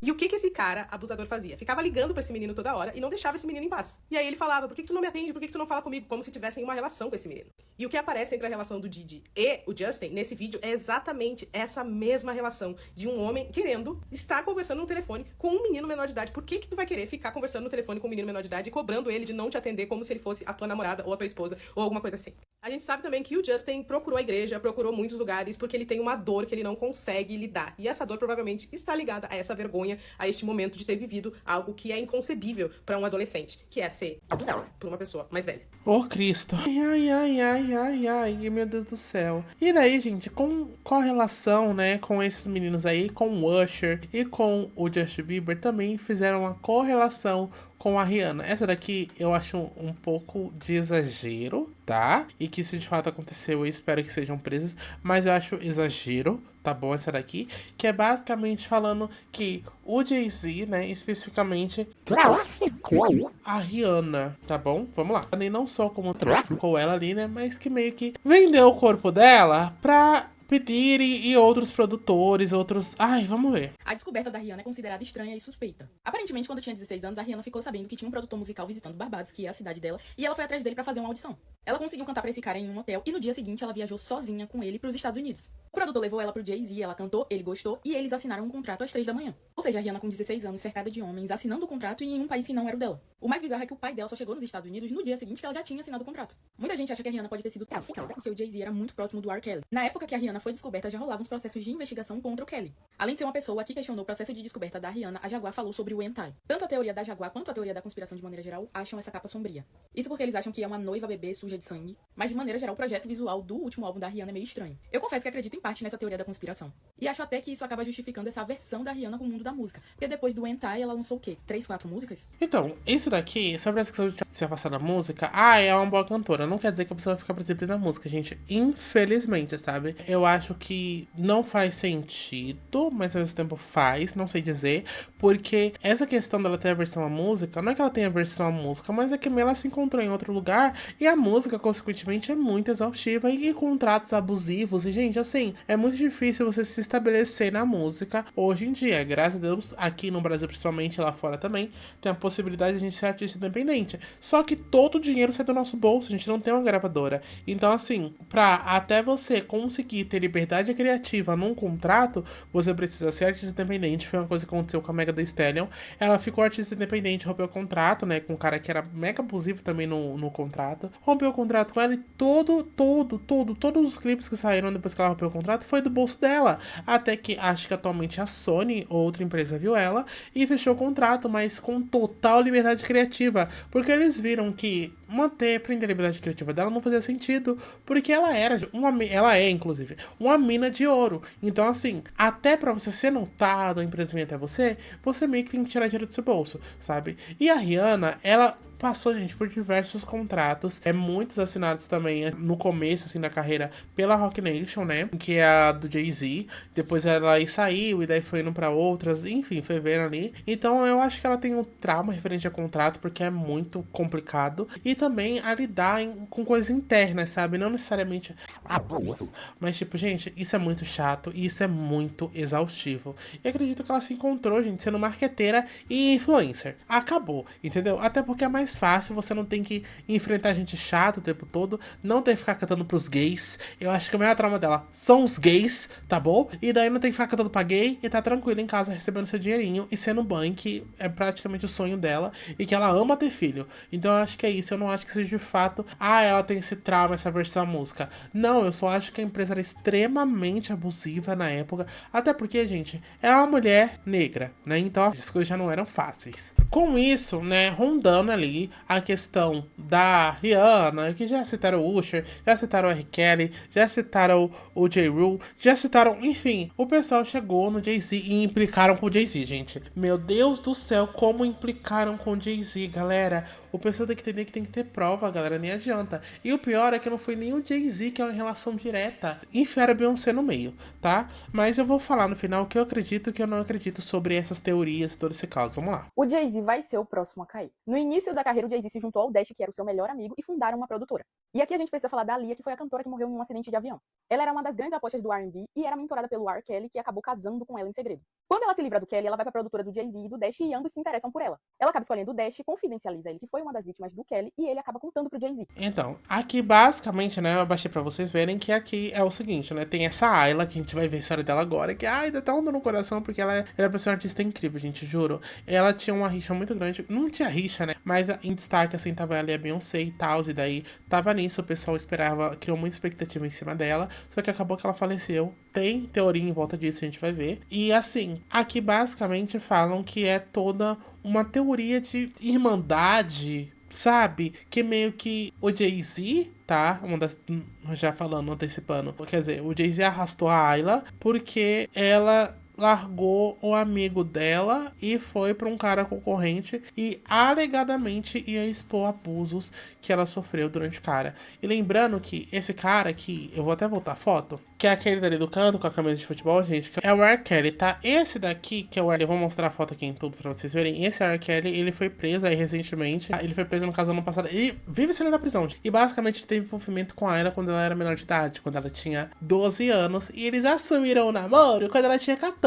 E o que esse cara, abusador, fazia? Ficava ligando pra esse menino toda hora e não deixava esse menino em paz. E aí ele falava, por que tu não me atende? Por que tu não fala comigo? Como se tivessem uma relação com esse menino. E o que aparece entre a relação do Diddy e o Justin nesse vídeo é exatamente essa mesma relação de um homem querendo estar conversando no telefone com um menino menor de idade. Por que tu vai querer ficar conversando no telefone com um menino menor de idade e cobrando ele de não te atender como se ele fosse a tua namorada ou a tua esposa ou alguma coisa assim? A gente sabe também que o Justin procurou a igreja, procurou muitos lugares porque ele tem uma dor que ele não consegue lidar. E essa dor provavelmente está ligada a essa vergonha, a este momento de ter vivido algo que é inconcebível para um adolescente, que é ser abusado por uma pessoa mais velha. Ô, Cristo. Ai, meu Deus do céu. E daí, gente, com correlação, né, com esses meninos aí, com o Usher e com o Justin Bieber, também fizeram uma correlação com a Rihanna. Essa daqui eu acho um pouco de exagero, tá? E que se de fato aconteceu, eu espero que sejam presos. Mas eu acho exagero, tá bom? Essa daqui. Que é basicamente falando que o Jay-Z, né, especificamente a Rihanna, tá bom? Vamos lá. Nem não só como traficou ela ali, né, mas que meio que vendeu o corpo dela pra P. Diddy e outros produtores, outros... Ai, vamos ver. A descoberta da Rihanna é considerada estranha e suspeita. Aparentemente, quando tinha 16 anos, a Rihanna ficou sabendo que tinha um produtor musical visitando Barbados, que é a cidade dela, e ela foi atrás dele pra fazer uma audição. Ela conseguiu cantar pra esse cara em um hotel, e no dia seguinte ela viajou sozinha com ele pros Estados Unidos. O produtor levou ela pro Jay-Z, ela cantou, ele gostou, e eles assinaram um contrato às 3 da manhã. Ou seja, a Rihanna com 16 anos, cercada de homens, assinando o contrato e em um país que não era o dela. O mais bizarro é que o pai dela só chegou nos Estados Unidos no dia seguinte que ela já tinha assinado o contrato. Muita gente acha que a Rihanna pode ter sido traficada, porque o Jay-Z era muito próximo do R. Kelly. Na época que a Rihanna foi descoberta, já rolavam os processos de investigação contra o Kelly. Além de ser uma pessoa que questionou o processo de descoberta da Rihanna, a Jaguar falou sobre o hentai. Tanto a teoria da Jaguar quanto a teoria da conspiração de maneira geral acham essa capa sombria. Isso porque eles acham que é uma noiva bebê suja de sangue, mas de maneira geral o projeto visual do último álbum da Rihanna é meio estranho. Eu confesso que acredito em parte nessa teoria da conspiração. E acho até que isso acaba justificando essa aversão da Rihanna com o mundo da música. Porque depois do hentai ela lançou o quê? 3, 4 músicas? Então, isso daqui, sobre essa questão de se afastar da música, é uma boa cantora. Não quer dizer que a pessoa vai ficar pra sempre na música, gente. Infelizmente, sabe? Eu acho que não faz sentido, mas ao mesmo tempo faz, não sei dizer. Porque essa questão dela ter aversão à música, não é que ela tenha aversão à música, mas é que ela se encontrou em outro lugar e a música, consequentemente, é muito exaustiva e contratos abusivos. E, gente, assim, é muito difícil você se estabelecer na música hoje em dia. Graças a Deus, aqui no Brasil, principalmente, lá fora também, tem a possibilidade de a gente ser artista independente. Só que todo o dinheiro sai do nosso bolso, a gente não tem uma gravadora. Então, assim, pra até você conseguir ter liberdade criativa num contrato, você precisa ser artista independente. Foi uma coisa que aconteceu com a Megan Thee Stallion. Ela ficou artista independente, rompeu o contrato, né, com um cara que era mega abusivo também no contrato. Rompeu o contrato com ela e todos os clipes que saíram depois que ela rompeu o contrato foi do bolso dela. Até que, acho que atualmente a Sony, ou outra empresa, viu ela e fechou o contrato, mas com total liberdade criativa. Porque eles viram que prender a liberdade criativa dela não fazia sentido, porque ela é, inclusive, uma mina de ouro. Então, assim, até pra você ser notado, a empresa vir até você meio que tem que tirar dinheiro do seu bolso, sabe? E a Rihanna, ela passou, gente, por diversos contratos, muitos assinados também no começo, assim, da carreira pela Roc Nation, né, que é a do Jay-Z, depois ela aí saiu e daí foi indo pra outras, enfim, foi vendo ali. Então eu acho que ela tem um trauma referente a contrato, porque é muito complicado, e também a lidar com coisas internas, sabe, não necessariamente abuso, mas tipo, gente, isso é muito chato e isso é muito exaustivo. E acredito que ela se encontrou, gente, sendo marqueteira e influencer. Acabou, entendeu? Até porque é mais fácil, você não tem que enfrentar gente chata o tempo todo, não tem que ficar cantando pros gays. Eu acho que o maior trauma dela são os gays, tá bom? E daí não tem que ficar cantando pra gay e tá tranquilo em casa recebendo seu dinheirinho e sendo mãe, que é praticamente o sonho dela e que ela ama ter filho. Então eu acho que é isso, eu não acho que seja de fato, ela tem esse trauma, essa versão à música. Não, eu só acho que a empresa era extremamente abusiva na época, até porque, gente, é uma mulher negra, né? Então as coisas já não eram fáceis. Com isso, né, rondando ali a questão da Rihanna, que já citaram o Usher, já citaram o R. Kelly, já citaram o J. Rule, já citaram, enfim, o pessoal chegou no Jay-Z e implicaram com o Jay-Z, gente. Meu Deus do céu, como implicaram com o Jay-Z, galera. O pessoal tem que entender que tem que ter prova, galera, nem adianta. E o pior é que não foi nem o Jay-Z, que é uma relação direta. Enfiaram a Beyoncé no meio, tá? Mas eu vou falar no final o que eu acredito e o que eu não acredito sobre essas teorias, todo esse caso. Vamos lá. O Jay-Z vai ser o próximo a cair. No início da carreira, o Jay-Z se juntou ao Dash, que era o seu melhor amigo, e fundaram uma produtora. E aqui a gente precisa falar da Aaliyah, que foi a cantora que morreu em um acidente de avião. Ela era uma das grandes apostas do R&B e era mentorada pelo R. Kelly, que acabou casando com ela em segredo. Quando ela se livra do Kelly, ela vai pra produtora do Jay-Z e do Dash e ambos se interessam por ela. Ela acaba escolhendo o Dash, confidencializa ele, que foi uma das vítimas do Kelly, e ele acaba contando pro Jay-Z. Então, aqui basicamente, né, eu baixei pra vocês verem que aqui é o seguinte, né, tem essa Ayla, que a gente vai ver a história dela agora, que ainda tá onda no coração, porque ela é pra ser uma artista incrível, gente, juro. Ela tinha uma rixa muito grande, não tinha rixa, né, mas em destaque, assim, tava ela e a Beyoncé e tal, e daí tava nisso, o pessoal esperava, criou muita expectativa em cima dela, só que acabou que ela faleceu. Tem teoria em volta disso, a gente vai ver. E assim, aqui basicamente falam que é toda uma teoria de irmandade, sabe? Que meio que o Jay-Z, tá? Já falando, antecipando. Quer dizer, o Jay-Z arrastou a Ayla porque ela largou o amigo dela e foi pra um cara concorrente e alegadamente ia expor abusos que ela sofreu durante o cara. E lembrando que esse cara aqui, eu vou até voltar a foto, que é aquele dali do canto com a camisa de futebol, gente, que é o R. Kelly, tá? Esse daqui, que é o R. Eu vou mostrar a foto aqui em tudo pra vocês verem. Esse R. Kelly, ele foi preso aí recentemente. Ele foi preso no caso ano passado. Ele vive saindo da prisão, gente. E basicamente ele teve envolvimento com a Ayla quando ela era menor de idade, quando ela tinha 12 anos. E eles assumiram o namoro quando ela tinha 14.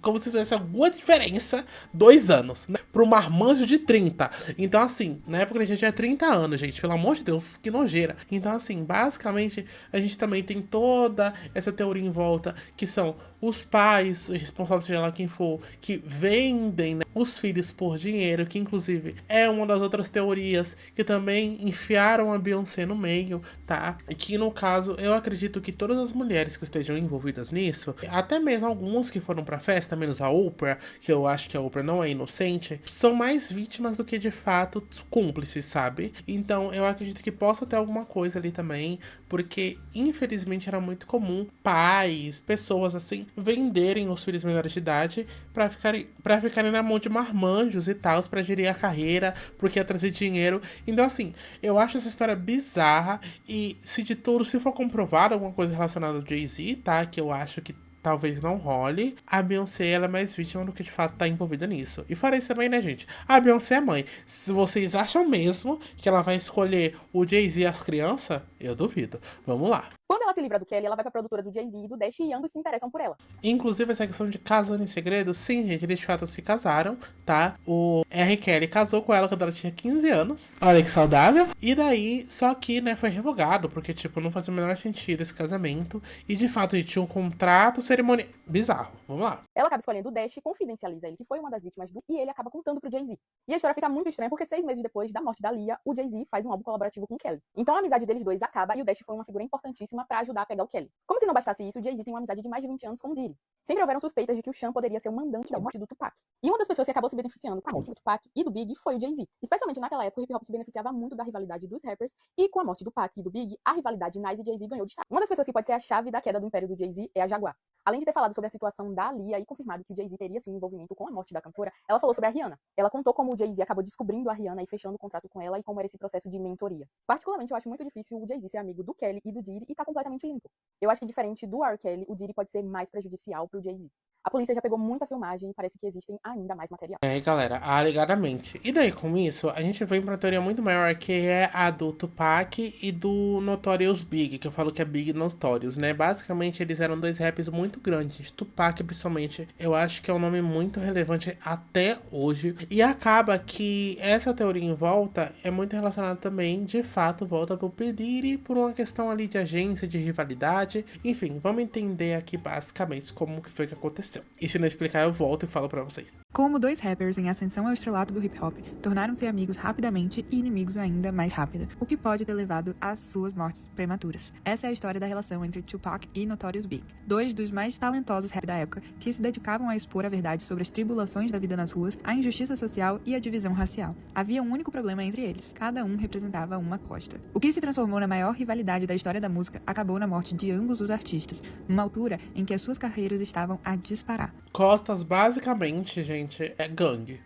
Como se fizesse alguma diferença, 2 anos, né? Pro marmanjo de 30. Então, assim, na época ele já tinha 30 anos, gente. Pelo amor de Deus, que nojeira. Então, assim, basicamente, a gente também tem toda essa teoria em volta, que são os pais, responsáveis, seja lá quem for, que vendem, né, os filhos por dinheiro, que inclusive é uma das outras teorias que também enfiaram a Beyoncé no meio, tá? E que no caso, eu acredito que todas as mulheres que estejam envolvidas nisso, até mesmo algumas que foram pra festa, menos a Oprah, que eu acho que a Oprah não é inocente, são mais vítimas do que de fato cúmplices, sabe? Então eu acredito que possa ter alguma coisa ali também, porque infelizmente era muito comum pais, pessoas assim, venderem os filhos menores de idade pra ficarem na mão de marmanjos e tal, pra gerir a carreira, porque ia trazer dinheiro. Então assim, eu acho essa história bizarra, e se de tudo, se for comprovado alguma coisa relacionada ao Jay-Z, tá? Que eu acho que talvez não role, a Beyoncé ela é mais vítima do que de fato tá envolvida nisso. E fora isso também, né, gente? A Beyoncé é mãe. Se vocês acham mesmo que ela vai escolher o Jay-Z e as crianças, eu duvido. Vamos lá. Quando ela se livra do Kelly, ela vai pra produtora do Jay-Z e do Dash e ambos se interessam por ela. Inclusive, essa questão de casando em segredo, sim, gente, eles de fato se casaram, tá? O R. Kelly casou com ela quando ela tinha 15 anos. Olha que saudável. E daí, só que, né, foi revogado, porque, tipo, não fazia o menor sentido esse casamento. E, de fato, ele tinha um contrato cerimonial. Bizarro. Vamos lá. Ela acaba escolhendo o Dash, confidencializa ele, que foi uma das vítimas e ele acaba contando pro Jay-Z. E a história fica muito estranha, porque 6 meses depois da morte da Lia, o Jay-Z faz um álbum colaborativo com o Kelly. Então a amizade deles dois acaba e o Dash foi uma figura importantíssima pra ajudar a pegar o Kelly. Como se não bastasse isso, o Jay-Z tem uma amizade de mais de 20 anos com o Diddy. Sempre houveram suspeitas de que o Sean poderia ser o mandante da morte do Tupac. E uma das pessoas que acabou se beneficiando com a morte do Tupac e do Big foi o Jay-Z. Especialmente naquela época, o hip-hop se beneficiava muito da rivalidade dos rappers, e com a morte do Pac e do Big, a rivalidade Nas e Jay-Z ganhou destaque. Uma das pessoas que pode ser a chave da queda do império do Jay-Z é a Jaguar. Além de ter falado sobre a situação da Lia e confirmado que o Jay-Z teria sim envolvimento com a morte da cantora, ela falou sobre a Rihanna. Ela contou como o Jay-Z acabou descobrindo a Rihanna e fechando o contrato com ela e como era esse processo de mentoria. Particularmente, eu acho muito difícil o Jay-Z ser amigo do Kelly e do Diddy e tá completamente limpo. Eu acho que diferente do R. Kelly, o Diddy pode ser mais prejudicial pro Jay-Z. A polícia já pegou muita filmagem e parece que existem ainda mais material. É, galera, alegadamente. E daí, com isso, a gente vem pra uma teoria muito maior, que é a do Tupac e do Notorious Big, que eu falo que é Big Notorious, né? Basicamente, eles eram dois raps muito grandes. Tupac, principalmente, eu acho que é um nome muito relevante até hoje. E acaba que essa teoria em volta é muito relacionada também, de fato, volta pro P. Diddy, por uma questão ali de agência, de rivalidade. Enfim, vamos entender aqui, basicamente, como que foi que aconteceu. E se não explicar, eu volto e falo pra vocês. Como dois rappers em ascensão ao estrelato do hip-hop, tornaram-se amigos rapidamente e inimigos ainda mais rápido, o que pode ter levado às suas mortes prematuras. Essa é a história da relação entre Tupac e Notorious Big, dois dos mais talentosos rap da época, que se dedicavam a expor a verdade sobre as tribulações da vida nas ruas, a injustiça social e a divisão racial. Havia um único problema entre eles, cada um representava uma costa. O que se transformou na maior rivalidade da história da música acabou na morte de ambos os artistas, numa altura em que as suas carreiras estavam a disparar. Costas, basicamente, gente, é gangue.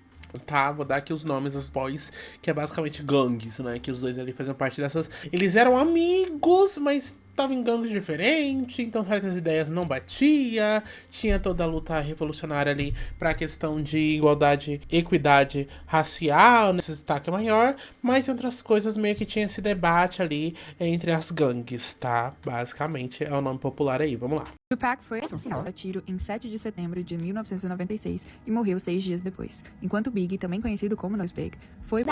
Tá, vou dar aqui os nomes dos boys, que é basicamente gangues, né? Que os dois ali faziam parte dessas. Eles eram amigos, mas estavam em gangues diferentes, então certas ideias não batia. Tinha toda a luta revolucionária ali pra questão de igualdade, equidade racial, nesse destaque maior, mas em outras coisas meio que tinha esse debate ali entre as gangues, tá? Basicamente é o nome popular aí, vamos lá. Tupac foi assassinado a tiro em 7 de setembro de 1996 e morreu 6 dias depois, enquanto Big, também conhecido como Notorious Big, foi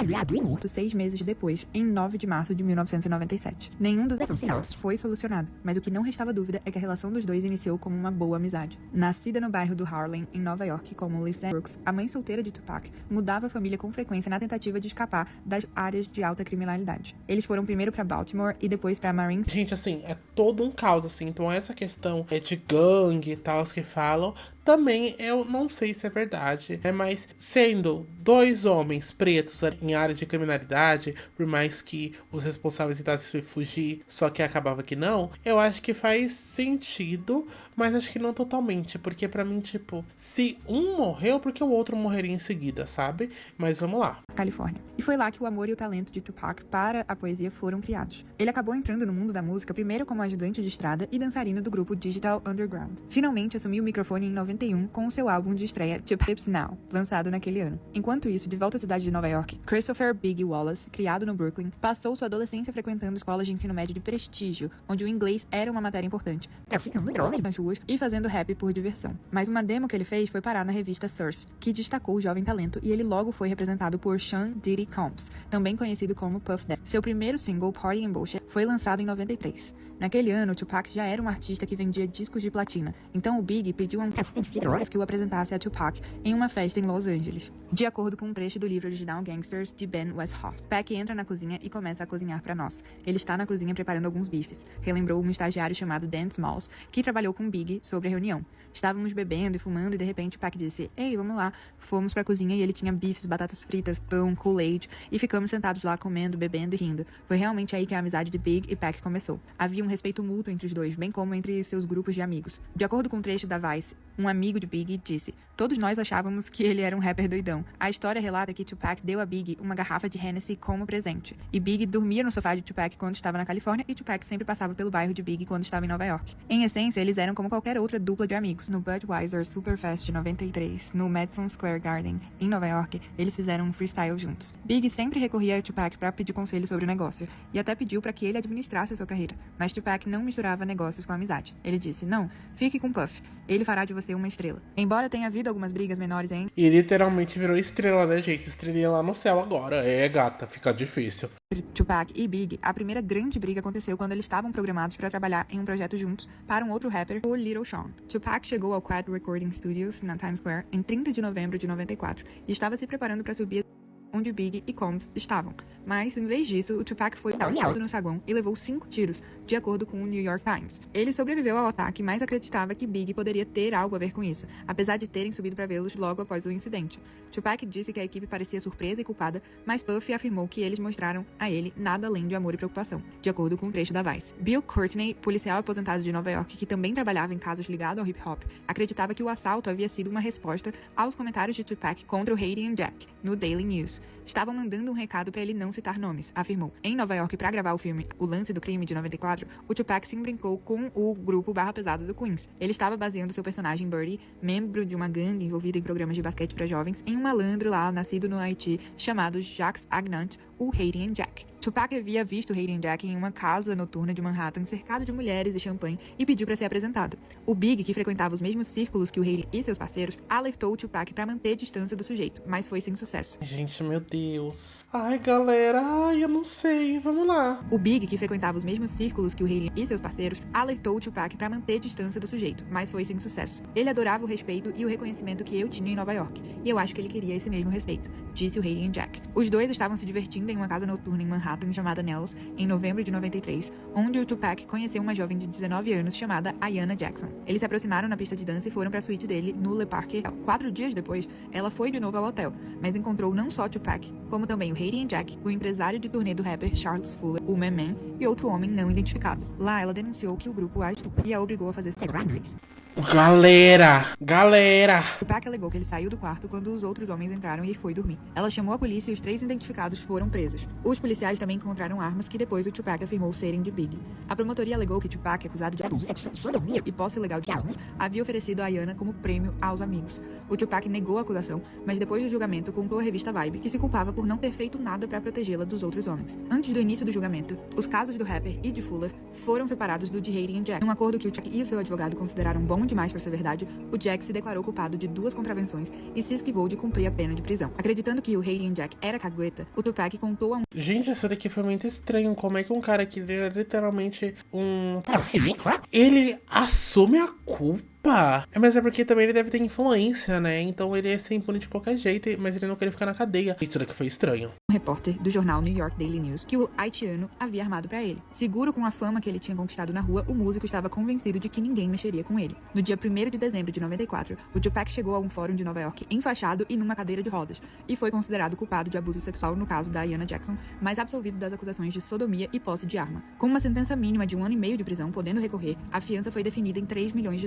morto 6 meses depois, em 9 de março de 1997. Nenhum dos assassinatos foi solucionado, mas o que não restava dúvida é que a relação dos dois iniciou como uma boa amizade. Nascida no bairro do Harlem, em Nova York, como Lisa Brooks, a mãe solteira de Tupac mudava a família com frequência na tentativa de escapar das áreas de alta criminalidade. Eles foram primeiro para Baltimore e depois para Marine. Gente, assim, é todo um caos, assim, então essa questão de gangue e tal, os que falam, também eu não sei se é verdade, mas sendo dois homens pretos em área de criminalidade, por mais que os responsáveis tentassem fugir, só que acabava que não, eu acho que faz sentido, mas acho que não totalmente, porque pra mim, tipo, se um morreu, por que o outro morreria em seguida, sabe? Mas vamos lá. Califórnia. E foi lá que o amor e o talento de Tupac para a poesia foram criados. Ele acabou entrando no mundo da música primeiro como ajudante de estrada e dançarino do grupo Digital Underground. Finalmente assumiu o microfone em 99 91 com o seu álbum de estreia Chips Now, lançado naquele ano. Enquanto isso, de volta à cidade de Nova York, Christopher Biggie Wallace, criado no Brooklyn, passou sua adolescência frequentando escolas de ensino médio de prestígio, onde o inglês era uma matéria importante, traficando drogas nas ruas e fazendo rap por diversão. Mas uma demo que ele fez foi parar na revista Source, que destacou o jovem talento, e ele logo foi representado por Sean Diddy Combs, também conhecido como Puff Daddy. Seu primeiro single, Party and Bullshit, foi lançado em 93. Naquele ano, Tupac já era um artista que vendia discos de platina, então o Biggie pediu a um que o apresentasse a Tupac em uma festa em Los Angeles. De acordo com um trecho do livro original Gangsters, de Ben Westhoff, Pac entra na cozinha e começa a cozinhar para nós. Ele está na cozinha preparando alguns bifes, relembrou um estagiário chamado Dan Smalls, que trabalhou com Biggie sobre a reunião. Estávamos bebendo e fumando e de repente Pac disse: "Ei, vamos lá." Fomos pra cozinha e ele tinha bifes, batatas fritas, pão, Kool-Aid e ficamos sentados lá comendo, bebendo e rindo. Foi realmente aí que a amizade de Big e Pac começou. Havia um respeito mútuo entre os dois, bem como entre seus grupos de amigos. De acordo com um trecho da Vice, um amigo de Big disse: "Todos nós achávamos que ele era um rapper doidão." A história relata que Tupac deu a Big uma garrafa de Hennessy como presente. E Big dormia no sofá de Tupac quando estava na Califórnia e Tupac sempre passava pelo bairro de Big quando estava em Nova York. Em essência, eles eram como qualquer outra dupla de amigos. No Budweiser Superfest 93, no Madison Square Garden, em Nova York, eles fizeram um freestyle juntos. Big sempre recorria a Tupac para pedir conselho sobre o negócio, e até pediu para que ele administrasse a sua carreira. Mas Tupac não misturava negócios com amizade. Ele disse: "Não, fique com Puff. Ele fará de você uma estrela." Embora tenha havido algumas brigas menores entre E literalmente virou estrela, né, gente? Estrelinha lá no céu agora. É, gata, fica difícil. Tupac e Big, a primeira grande briga aconteceu quando eles estavam programados para trabalhar em um projeto juntos para um outro rapper, o Little Sean. Tupac chegou ao Quad Recording Studios, na Times Square, em 30 de novembro de 94 e estava se preparando para subir onde Big e Combs estavam. Mas, em vez disso, o Tupac foi no saguão e levou 5 tiros, de acordo com o New York Times. Ele sobreviveu ao ataque, mas acreditava que Big poderia ter algo a ver com isso, apesar de terem subido para vê-los logo após o incidente. Tupac disse que a equipe parecia surpresa e culpada, mas Puff afirmou que eles mostraram a ele nada além de amor e preocupação, de acordo com um trecho da Vice. Bill Courtney, policial aposentado de Nova York que também trabalhava em casos ligados ao hip-hop, acreditava que o assalto havia sido uma resposta aos comentários de Tupac contra o Haiti and Jack, no Daily News. Estavam mandando um recado para ele não citar nomes, afirmou. Em Nova York, para gravar o filme O Lance do Crime, de 94, o Tupac se brincou com o grupo Barra Pesada do Queens. Ele estava baseando seu personagem Birdie, membro de uma gangue envolvida em programas de basquete para jovens, em um malandro lá nascido no Haiti chamado Jacques Agnant, o Haiti and Jack. Tupac havia visto Haiti and Jack em uma casa noturna de Manhattan, cercado de mulheres e champanhe, e pediu para ser apresentado. O Big, que frequentava os mesmos círculos que o Haiti e seus parceiros, alertou o Tupac para manter distância do sujeito, mas foi sem sucesso. Gente, meu Deus. Ai, galera, eu não sei. Vamos lá. O Big, que frequentava os mesmos círculos que o Haiti e seus parceiros, alertou o Tupac para manter distância do sujeito, mas foi sem sucesso. Ele adorava o respeito e o reconhecimento que eu tinha em Nova York, e eu acho que ele queria esse mesmo respeito, disse o Haiti and Jack. Os dois estavam se divertindo em uma casa noturna em Manhattan chamada Nels, em novembro de 93, onde o Tupac conheceu uma jovem de 19 anos chamada Ayanna Jackson. Eles se aproximaram na pista de dança e foram para a suíte dele no Le Parc. 4 dias depois, ela foi de novo ao hotel, mas encontrou não só Tupac, como também o Haiti and Jack, o empresário de turnê do rapper Charles Fuller, o Man, e outro homem não identificado. Lá, ela denunciou que o grupo a estuprou e a obrigou a fazer sexo. Galera! Tupac alegou que ele saiu do quarto quando os outros homens entraram e foi dormir. Ela chamou a polícia e os 3 identificados foram presos. Os policiais também encontraram armas que depois o Tupac afirmou serem de Big. A promotoria alegou que Tupac, acusado de abuso sexual, sodomia e posse ilegal de armas, havia oferecido a Ayanna como prêmio aos amigos. O Tupac negou a acusação, mas depois do julgamento contou à revista Vibe que se culpava por não ter feito nada para protegê-la dos outros homens. Antes do início do julgamento, os casos do rapper e de Fuller foram separados do de Haiti and Jack. Num acordo que o Tupac e o seu advogado consideraram bom demais para ser verdade, o Jack se declarou culpado de 2 contravenções e se esquivou de cumprir a pena de prisão. Acreditando que o Haiti and Jack era cagueta, o Tupac contou a um... Gente, isso daqui foi muito estranho. Como é que um cara que era literalmente um... Ele assume a culpa? Mas é porque também ele deve ter influência, né? Então ele ia ser impune de qualquer jeito, mas ele não queria ficar na cadeia. Isso daqui foi estranho. Um repórter do jornal New York Daily News que o haitiano havia armado pra ele. Seguro com a fama que ele tinha conquistado na rua, o músico estava convencido de que ninguém mexeria com ele. No dia 1º de dezembro de 94, o Tupac chegou a um fórum de Nova York enfaixado e numa cadeira de rodas, e foi considerado culpado de abuso sexual no caso da Ayanna Jackson, mas absolvido das acusações de sodomia e posse de arma. Com uma sentença mínima de 1 ano e meio de prisão, podendo recorrer, a fiança foi definida em $3 milhões.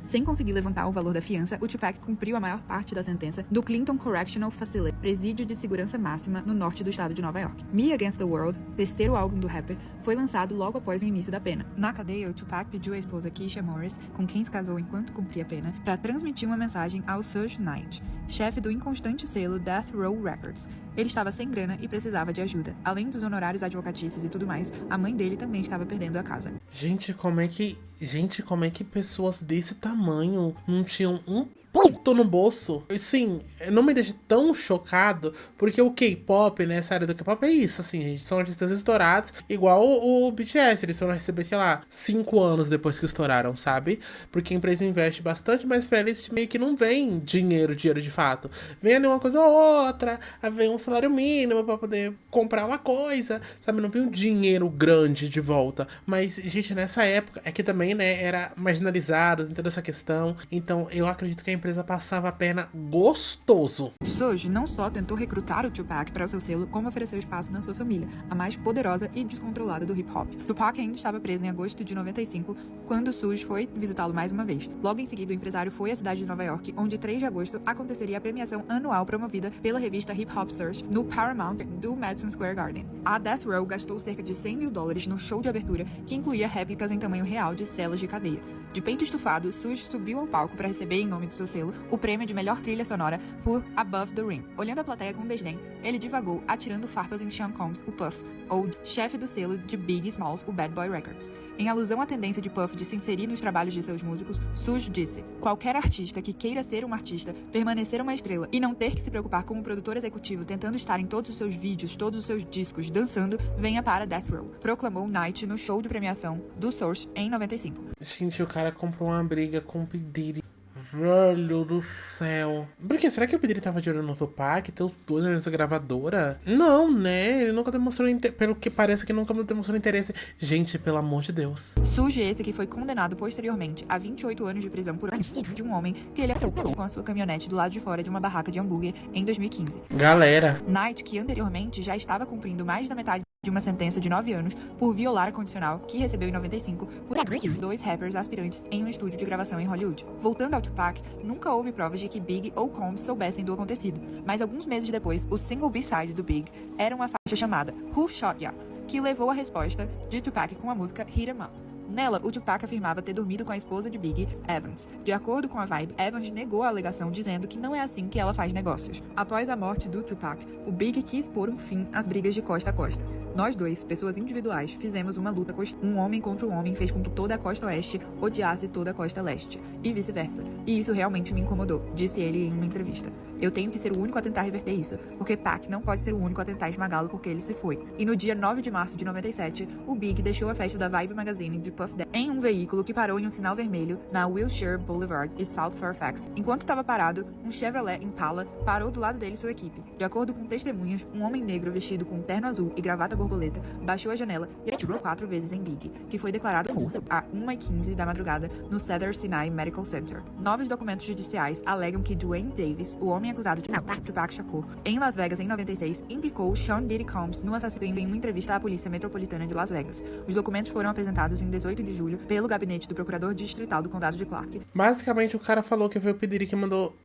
Sem conseguir levantar o valor da fiança, o Tupac cumpriu a maior parte da sentença do Clinton Correctional Facility, presídio de segurança máxima no norte norte do estado de Nova York. Me Against the World, terceiro álbum do rapper, foi lançado logo após o início da pena. Na cadeia, o Tupac pediu à esposa Keisha Morris, com quem se casou enquanto cumpria a pena, para transmitir uma mensagem ao Suge Knight, chefe do inconstante selo Death Row Records. Ele estava sem grana e precisava de ajuda. Além dos honorários advocatícios e tudo mais, a mãe dele também estava perdendo a casa. Gente, como é que pessoas desse tamanho não tinham um puto no bolso? Sim, não me deixa tão chocado, porque o K-pop, né, essa área do K-pop é isso, assim, gente, são artistas estourados, igual o BTS, eles foram receber, sei lá, 5 anos depois que estouraram, sabe? Porque a empresa investe bastante, mas pra eles meio que não vem dinheiro de fato. Vem ali uma coisa ou outra, vem um salário mínimo pra poder comprar uma coisa, sabe? Não vem um dinheiro grande de volta. Mas, gente, nessa época, é que também, né, era marginalizado, tem toda essa questão, então eu acredito que a empresa passava a perna gostoso. Suge não só tentou recrutar o Tupac para o seu selo, como ofereceu espaço na sua família, a mais poderosa e descontrolada do hip hop. Tupac ainda estava preso em agosto de 95, quando Suge foi visitá-lo mais uma vez. Logo em seguida, o empresário foi à cidade de Nova York, onde 3 de agosto aconteceria a premiação anual promovida pela revista Hip Hop Search no Paramount do Madison Square Garden. A Death Row gastou cerca de $100 mil no show de abertura, que incluía réplicas em tamanho real de celas de cadeia. De peito estufado, Suge subiu ao palco para receber, em nome do seu selo, o prêmio de melhor trilha sonora por Above the Rim. Olhando a plateia com desdém, ele divagou, atirando farpas em Sean Combs, o Puff, ou chefe do selo de Biggie Smalls, o Bad Boy Records. Em alusão à tendência de Puff de se inserir nos trabalhos de seus músicos, Suge disse: "Qualquer artista que queira ser um artista, permanecer uma estrela e não ter que se preocupar com um produtor executivo tentando estar em todos os seus vídeos, todos os seus discos, dançando, venha para Death Row", proclamou Knight no show de premiação do Source em 95. Gente, o cara comprou uma briga com o P. Diddy. Velho do céu. Porque será que o P. Diddy tava de olho no Tupac? Tem os dois nessa gravadora? Não, né? Ele nunca demonstrou pelo que parece que nunca demonstrou interesse. Gente, pelo amor de Deus. Suge esse que foi condenado posteriormente a 28 anos de prisão por homicídio de um homem que ele atropelou com a sua caminhonete do lado de fora de uma barraca de hambúrguer em 2015. Galera. Knight, que anteriormente já estava cumprindo mais da metade de uma sentença de 9 anos por violar a condicional que recebeu em 95 por 2 rappers aspirantes em um estúdio de gravação em Hollywood. Voltando ao Tupac, nunca houve provas de que Big ou Combs soubessem do acontecido, mas alguns meses depois, o single B-side do Big era uma faixa chamada Who Shot Ya?, que levou a resposta de Tupac com a música Hit 'Em Up. Nela, o Tupac afirmava ter dormido com a esposa de Biggie, Evans. De acordo com a Vibe, Evans negou a alegação, dizendo que não é assim que ela faz negócios. Após a morte do Tupac, o Biggie quis pôr um fim às brigas de costa a costa. Nós dois, pessoas individuais, fizemos uma luta um homem contra um homem fez com que toda a costa oeste odiasse toda a costa leste, e vice-versa. E isso realmente me incomodou, disse ele em uma entrevista. Eu tenho que ser o único a tentar reverter isso, porque Pac não pode ser o único a tentar esmagá-lo porque ele se foi. E no dia 9 de março de 97, o Big deixou a festa da Vibe Magazine de Puff Daddy em um veículo que parou em um sinal vermelho na Wilshire Boulevard e South Fairfax. Enquanto estava parado, um Chevrolet Impala parou do lado dele e sua equipe. De acordo com testemunhas, um homem negro vestido com terno azul e gravata borboleta baixou a janela e atirou 4 vezes em Big, que foi declarado morto a 1h15 da madrugada no Cedar Sinai Medical Center. Novos documentos judiciais alegam que Dwayne Davis, o homem acusado de matar Tupac Shakur em Las Vegas em 96, implicou Sean Diddy Combs no assassinato em uma entrevista à Polícia Metropolitana de Las Vegas. Os documentos foram apresentados em 18 de julho pelo gabinete do procurador distrital do condado de Clark. Basicamente, o cara falou que foi o P. Diddy que mandou...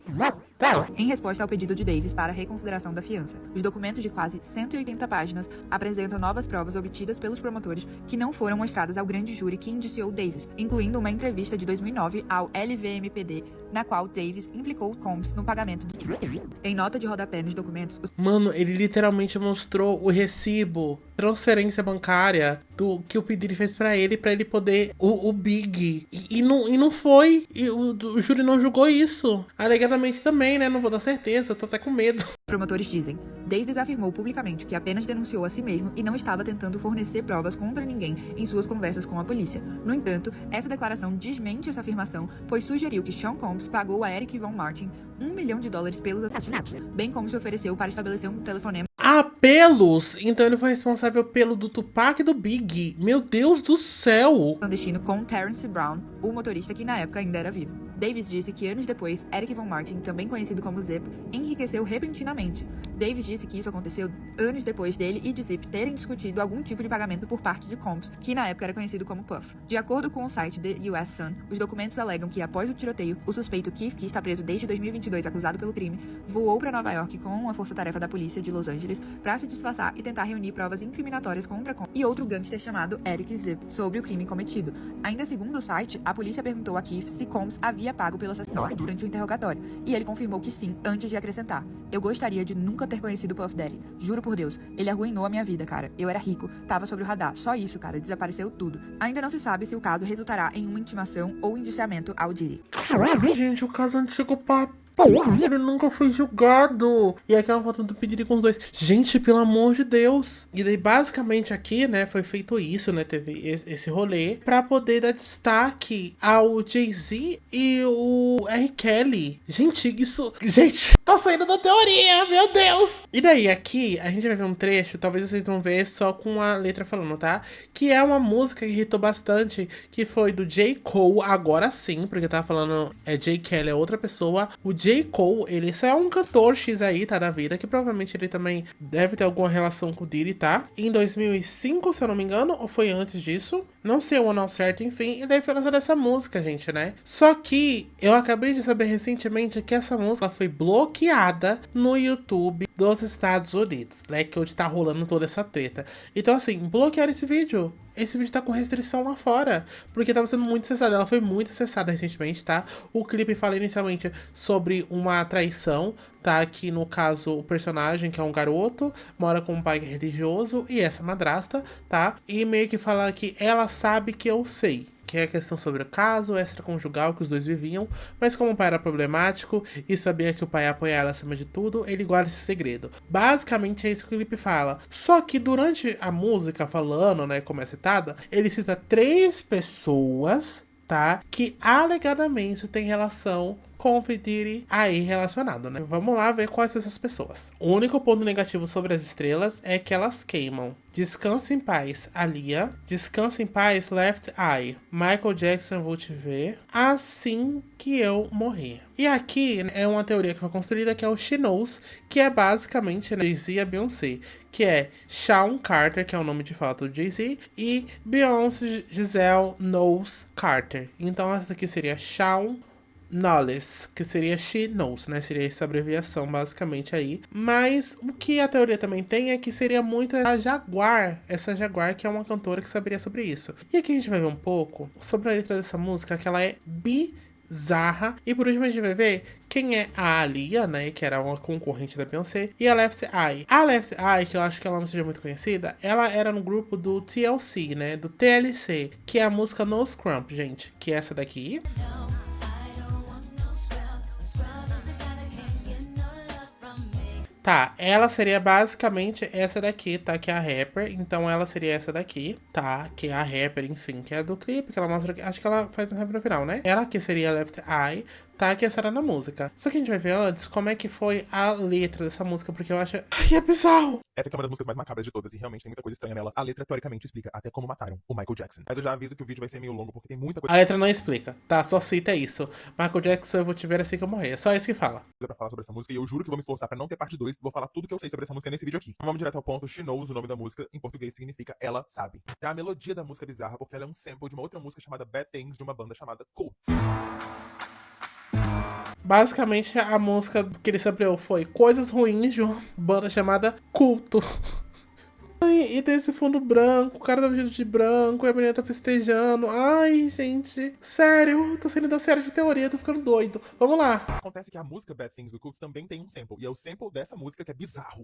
Em resposta ao pedido de Davis para a reconsideração da fiança. Os documentos de quase 180 páginas apresentam novas provas obtidas pelos promotores que não foram mostradas ao grande júri que indiciou Davis, incluindo uma entrevista de 2009 ao LVMPD, na qual Davis implicou Combs no pagamento do... Em nota de rodapé nos documentos... Mano, ele literalmente mostrou o recibo, transferência bancária do que o P. Diddy fez pra ele poder... O Big. E não foi. E o júri não julgou isso. Alegadamente também, né? Não vou dar certeza, tô até com medo. Promotores dizem. Davis afirmou publicamente que apenas denunciou a si mesmo e não estava tentando fornecer provas contra ninguém em suas conversas com a polícia. No entanto, essa declaração desmente essa afirmação, pois sugeriu que Sean Combs pagou a Eric Von Martin $1 milhão pelos assassinatos, bem como se ofereceu para estabelecer um telefonema. Pelos? Então ele foi responsável pelo do Tupac e do Big. Meu Deus do céu! Clandestino com Terrence Brown, o motorista que na época ainda era vivo. Davis disse que anos depois, Eric Von Martin, também conhecido como Zip, enriqueceu repentinamente. Davis disse que isso aconteceu anos depois dele e de Zip terem discutido algum tipo de pagamento por parte de Combs, que na época era conhecido como Puff. De acordo com o site The US Sun, os documentos alegam que após o tiroteio, o suspeito Keith, que está preso desde 2022 acusado pelo crime, voou para Nova York com uma força-tarefa da polícia de Los Angeles para se disfarçar e tentar reunir provas incriminatórias contra Combs e outro gangster chamado Eric Zip sobre o crime cometido. Ainda segundo o site, a polícia perguntou a Keith se Combs havia pago pelo assassinato durante o interrogatório, e ele confirmou que sim, antes de acrescentar: "Eu gostaria de nunca ter conhecido Puff Daddy. Juro por Deus, ele arruinou a minha vida, cara. Eu era rico, tava sobre o radar, só isso, cara, desapareceu tudo." Ainda não se sabe se o caso resultará em uma intimação ou indiciamento ao Diddy. Caralho, gente, o caso antigo porra, ele nunca foi julgado. E aqui é uma foto do P. com os dois. Gente, pelo amor de Deus. E daí, basicamente, aqui, né, foi feito isso, né? Teve esse rolê pra poder dar destaque ao Jay-Z e o R. Kelly. Gente, isso... Gente, tô saindo da teoria, meu Deus. E daí, aqui, a gente vai ver um trecho, talvez vocês vão ver só com a letra falando, tá? Que é uma música que irritou bastante, que foi do J. Cole, agora sim, porque tava falando, J. Kelly é outra pessoa. O J. Cole, ele só é um cantor X aí, tá, da vida, que provavelmente ele também deve ter alguma relação com o Diddy, tá? Em 2005, se eu não me engano, ou foi antes disso, não sei o ano ao certo, enfim, e daí foi lançada essa música, gente, né? Só que eu acabei de saber recentemente que essa música foi bloqueada no YouTube dos Estados Unidos, né? Que onde tá rolando toda essa treta. Então, assim, bloquearam esse vídeo. Esse vídeo tá com restrição lá fora, porque tava sendo muito acessado. Ela foi muito acessada recentemente, tá? O clipe fala inicialmente sobre uma traição, tá? Que no caso, o personagem, que é um garoto, mora com um pai religioso e essa madrasta, tá? E meio que fala que ela sabe que eu sei. Que é a questão sobre o caso extraconjugal que os dois viviam, mas como o pai era problemático e sabia que o pai ia apoiar ela acima de tudo, ele guarda esse segredo. Basicamente é isso que o clipe fala. Só que durante a música falando, né, como é citada, ele cita 3 pessoas, tá, que alegadamente tem relação com o P. Diddy aí relacionado, né? Vamos lá ver quais são essas pessoas. O único ponto negativo sobre as estrelas é que elas queimam. Descansa em paz, Aaliyah. Descansa em paz, Left Eye. Michael Jackson, vou te ver assim que eu morrer. E aqui é uma teoria que foi construída, que é o She Knows, que é basicamente, né, Jay-Z e a Beyoncé, que é Shawn Carter, que é o nome de fato do Jay-Z, e Beyoncé Giselle Knowles Carter. Então essa aqui seria Shawn Knowles, que seria She Knows, né? Seria essa abreviação, basicamente, aí. Mas o que a teoria também tem é que seria muito a Jaguar. Essa Jaguar, que é uma cantora que saberia sobre isso. E aqui a gente vai ver um pouco sobre a letra dessa música, que ela é bizarra. E por último a gente vai ver quem é a Aaliyah, né? Que era uma concorrente da Beyoncé. E a Left Eye. A Left Eye, que eu acho que ela não seja muito conhecida, ela era no grupo do TLC, né? Do TLC. Que é a música No Scrump, gente. Que é essa daqui. Tá, ela seria basicamente essa daqui, tá? Que é a rapper. Então ela seria essa daqui, tá? Que é a rapper, enfim, que é do clipe, que ela mostra... Acho que ela faz um rap no final, né? Ela aqui seria a Left Eye, tá? Que essa era na música. Só que a gente vai ver antes como é que foi a letra dessa música, porque eu acho... Ai, é bizarro! Essa aqui é uma das músicas mais macabras de todas e realmente tem muita coisa estranha nela. A letra, teoricamente, explica até como mataram o Michael Jackson. Mas eu já aviso que o vídeo vai ser meio longo porque tem muita coisa... A letra não explica, tá? Só cita isso. Michael Jackson, eu vou te ver assim que eu morrer. É só isso que fala. Pra falar sobre essa música e eu juro que vou me esforçar pra não ter parte 2. Vou falar tudo que eu sei sobre essa música nesse vídeo aqui. Então vamos direto ao ponto. She Knows, o nome da música, em português significa Ela Sabe. Já a melodia da música é bizarra porque ela é um sample de uma outra música chamada Bad Things, de uma banda chamada Cult. Basicamente, a música que ele sampleou foi Coisas Ruins, de uma banda chamada Culto. E tem esse fundo branco, o cara tá vestido de branco, e a menina tá festejando. Ai, gente, sério, tô saindo da série de teoria, tô ficando doido. Vamos lá. Acontece que a música Bad Things do Cult também tem um sample, e é o sample dessa música que é bizarro.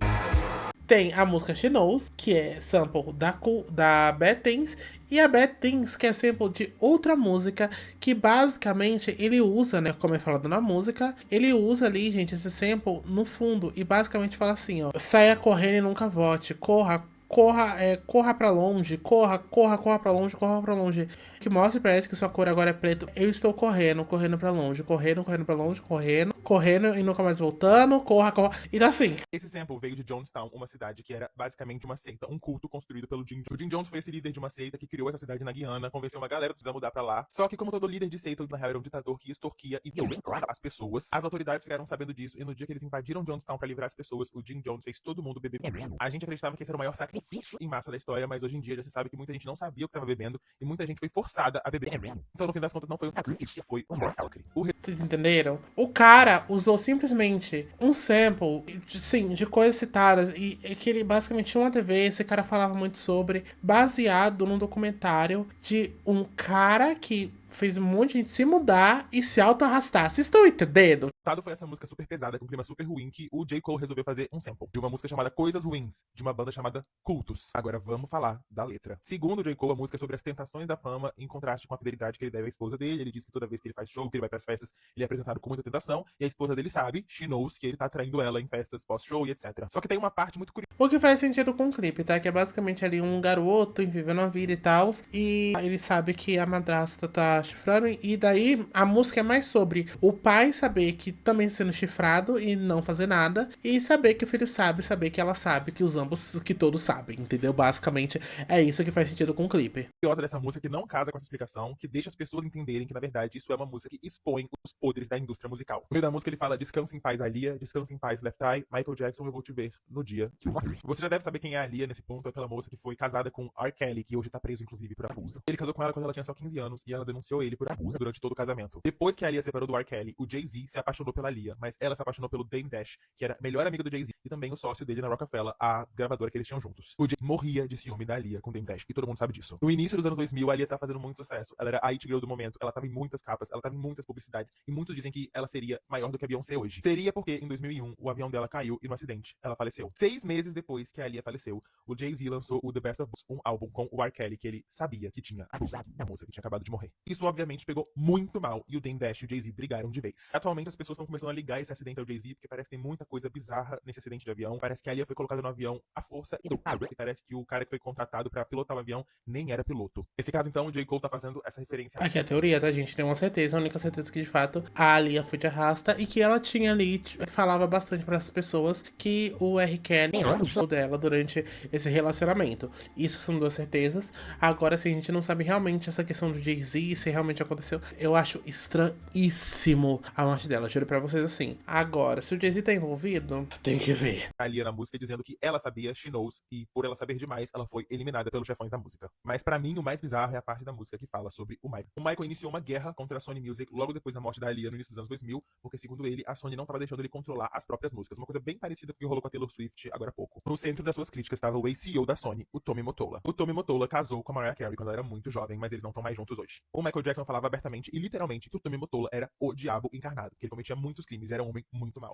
Tem a música She Knows, que é sample da Bad Things, e a Bad Things, que é sample de outra música, que basicamente ele usa, né, como é falado na música, ele usa ali, gente, esse sample no fundo, e basicamente fala assim, ó: saia correndo e nunca volte, corra corra pra longe, corra pra longe, corra pra longe. Que mostre pra eles que sua cor agora é preto. Eu estou correndo pra longe, correndo pra longe, correndo e nunca mais voltando, corra. E assim. Esse sample veio de Jonestown, uma cidade que era basicamente uma seita, um culto construído pelo Jim Jones. O Jim Jones foi esse líder de uma seita que criou essa cidade na Guiana, convenceu uma galera a mudar pra lá. Só que como todo líder de seita, na real era um ditador que extorquia e violentava as pessoas. As autoridades ficaram sabendo disso e no dia que eles invadiram Jonestown pra livrar as pessoas, o Jim Jones fez todo mundo beber. A gente acreditava que esse era o maior sacrifício em massa da história, mas hoje em dia já se sabe que muita gente não sabia o que estava bebendo e muita gente foi forçada a beber. Então no fim das contas não foi um sacrifício, foi um massacre. Vocês entenderam? O cara usou simplesmente um sample, sim, de coisas citadas e que ele basicamente tinha uma TV, esse cara falava muito sobre, baseado num documentário de um cara que fez um monte de gente se mudar e se auto-arrastar. Vocês estão entendendo? O resultado foi essa música super pesada, com um clima super ruim, que o J. Cole resolveu fazer um sample de uma música chamada Coisas Ruins, de uma banda chamada Cultos. Agora vamos falar da letra. Segundo o J. Cole, a música é sobre as tentações da fama, em contraste com a fidelidade que ele deve à esposa dele. Ele diz que toda vez que ele faz show, que ele vai pras festas, ele é apresentado com muita tentação, e a esposa dele sabe, she knows, que ele tá traindo ela em festas pós-show e etc. Só que tem uma parte muito curiosa. O que faz sentido com o clipe, tá? Que é basicamente ali um garoto vivendo a vida e tal, e ele sabe que a madrasta tá chifrando, e daí a música é mais sobre o pai saber que também sendo chifrado e não fazer nada, e saber que o filho saber que ela sabe, que os ambos, que todos sabem, entendeu? Basicamente é isso que faz sentido com o clipe. Curiosa dessa música que não casa com essa explicação, que deixa as pessoas entenderem que na verdade isso é uma música que expõe os podres da indústria musical. No meio da música ele fala: descansa em paz, Aaliyah, descansa em paz, Left Eye, Michael Jackson, eu vou te ver no dia que eu morrer. Você já deve saber quem é a Aaliyah nesse ponto, aquela moça que foi casada com R. Kelly, que hoje tá preso inclusive por abuso. Ele casou com ela quando ela tinha só 15 anos e ela denunciou ele por abuso durante todo o casamento. Depois que a Aaliyah separou do R. Kelly, o Jay-Z se apaixonou pela Aaliyah, mas ela se apaixonou pelo Dame Dash, que era melhor amigo do Jay-Z e também o sócio dele na Rockefeller, a gravadora que eles tinham juntos. O Jay morria de ciúme da Aaliyah com o Dame Dash, e todo mundo sabe disso. No início dos anos 2000, a Aaliyah tá fazendo muito sucesso. Ela era a it girl do momento, ela tava em muitas capas, ela tava em muitas publicidades, e muitos dizem que ela seria maior do que a Beyoncé hoje. Seria porque em 2001 o avião dela caiu e no acidente ela faleceu. 6 meses depois que a Aaliyah faleceu, o Jay-Z lançou o The Best of Us, um álbum com o R. Kelly que ele sabia que tinha abusado da moça que tinha acabado de morrer. Isso obviamente pegou muito mal e o Dame Dash e o Jay-Z brigaram de vez. Atualmente as pessoas estão começando a ligar esse acidente ao Jay-Z porque parece que tem muita coisa bizarra nesse acidente de avião. Parece que a Aaliyah foi colocada no avião à força e parece que o cara que foi contratado pra pilotar o avião nem era piloto. Nesse caso então o J. Cole tá fazendo essa referência. Aqui é a teoria, tá, gente? Tem uma certeza, a única certeza que de fato a Aaliyah foi de arrasta e que ela tinha ali, falava bastante para as pessoas que o R. Kelly abusou dela durante esse relacionamento. Isso são duas certezas. Agora, se a gente não sabe realmente essa questão do Jay-Z, se realmente aconteceu, eu acho estranhíssimo a morte dela, juro pra vocês assim. Agora, se o Jay-Z tá envolvido, tem que ver. A Aaliyah na música dizendo que ela sabia, she knows, e por ela saber demais, ela foi eliminada pelos chefões da música. Mas pra mim, o mais bizarro é a parte da música que fala sobre o Michael. O Michael iniciou uma guerra contra a Sony Music logo depois da morte da Aaliyah no início dos anos 2000, porque segundo ele, a Sony não tava deixando ele controlar as próprias músicas. Uma coisa bem parecida com o que rolou com a Taylor Swift agora há pouco. No centro das suas críticas estava o ex-CEO da Sony, o Tommy Mottola. O Tommy Mottola casou com a Mariah Carey quando ela era muito jovem, mas eles não estão mais juntos hoje. O Michael Jackson falava abertamente e literalmente que o Tommy Mottola era o diabo encarnado, que ele cometia muitos crimes, era um homem muito mau.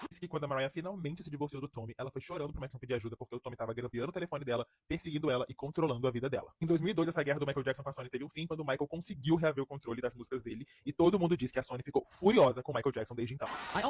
Disse que quando a Mariah finalmente se divorciou do Tommy, ela foi chorando pro Michael pedir ajuda porque o Tommy tava grampeando o telefone dela, perseguindo ela e controlando a vida dela. Em 2002, essa guerra do Michael Jackson com a Sony teve um fim quando o Michael conseguiu reaver o controle das músicas dele e todo mundo diz que a Sony ficou furiosa com o Michael Jackson desde então. Agora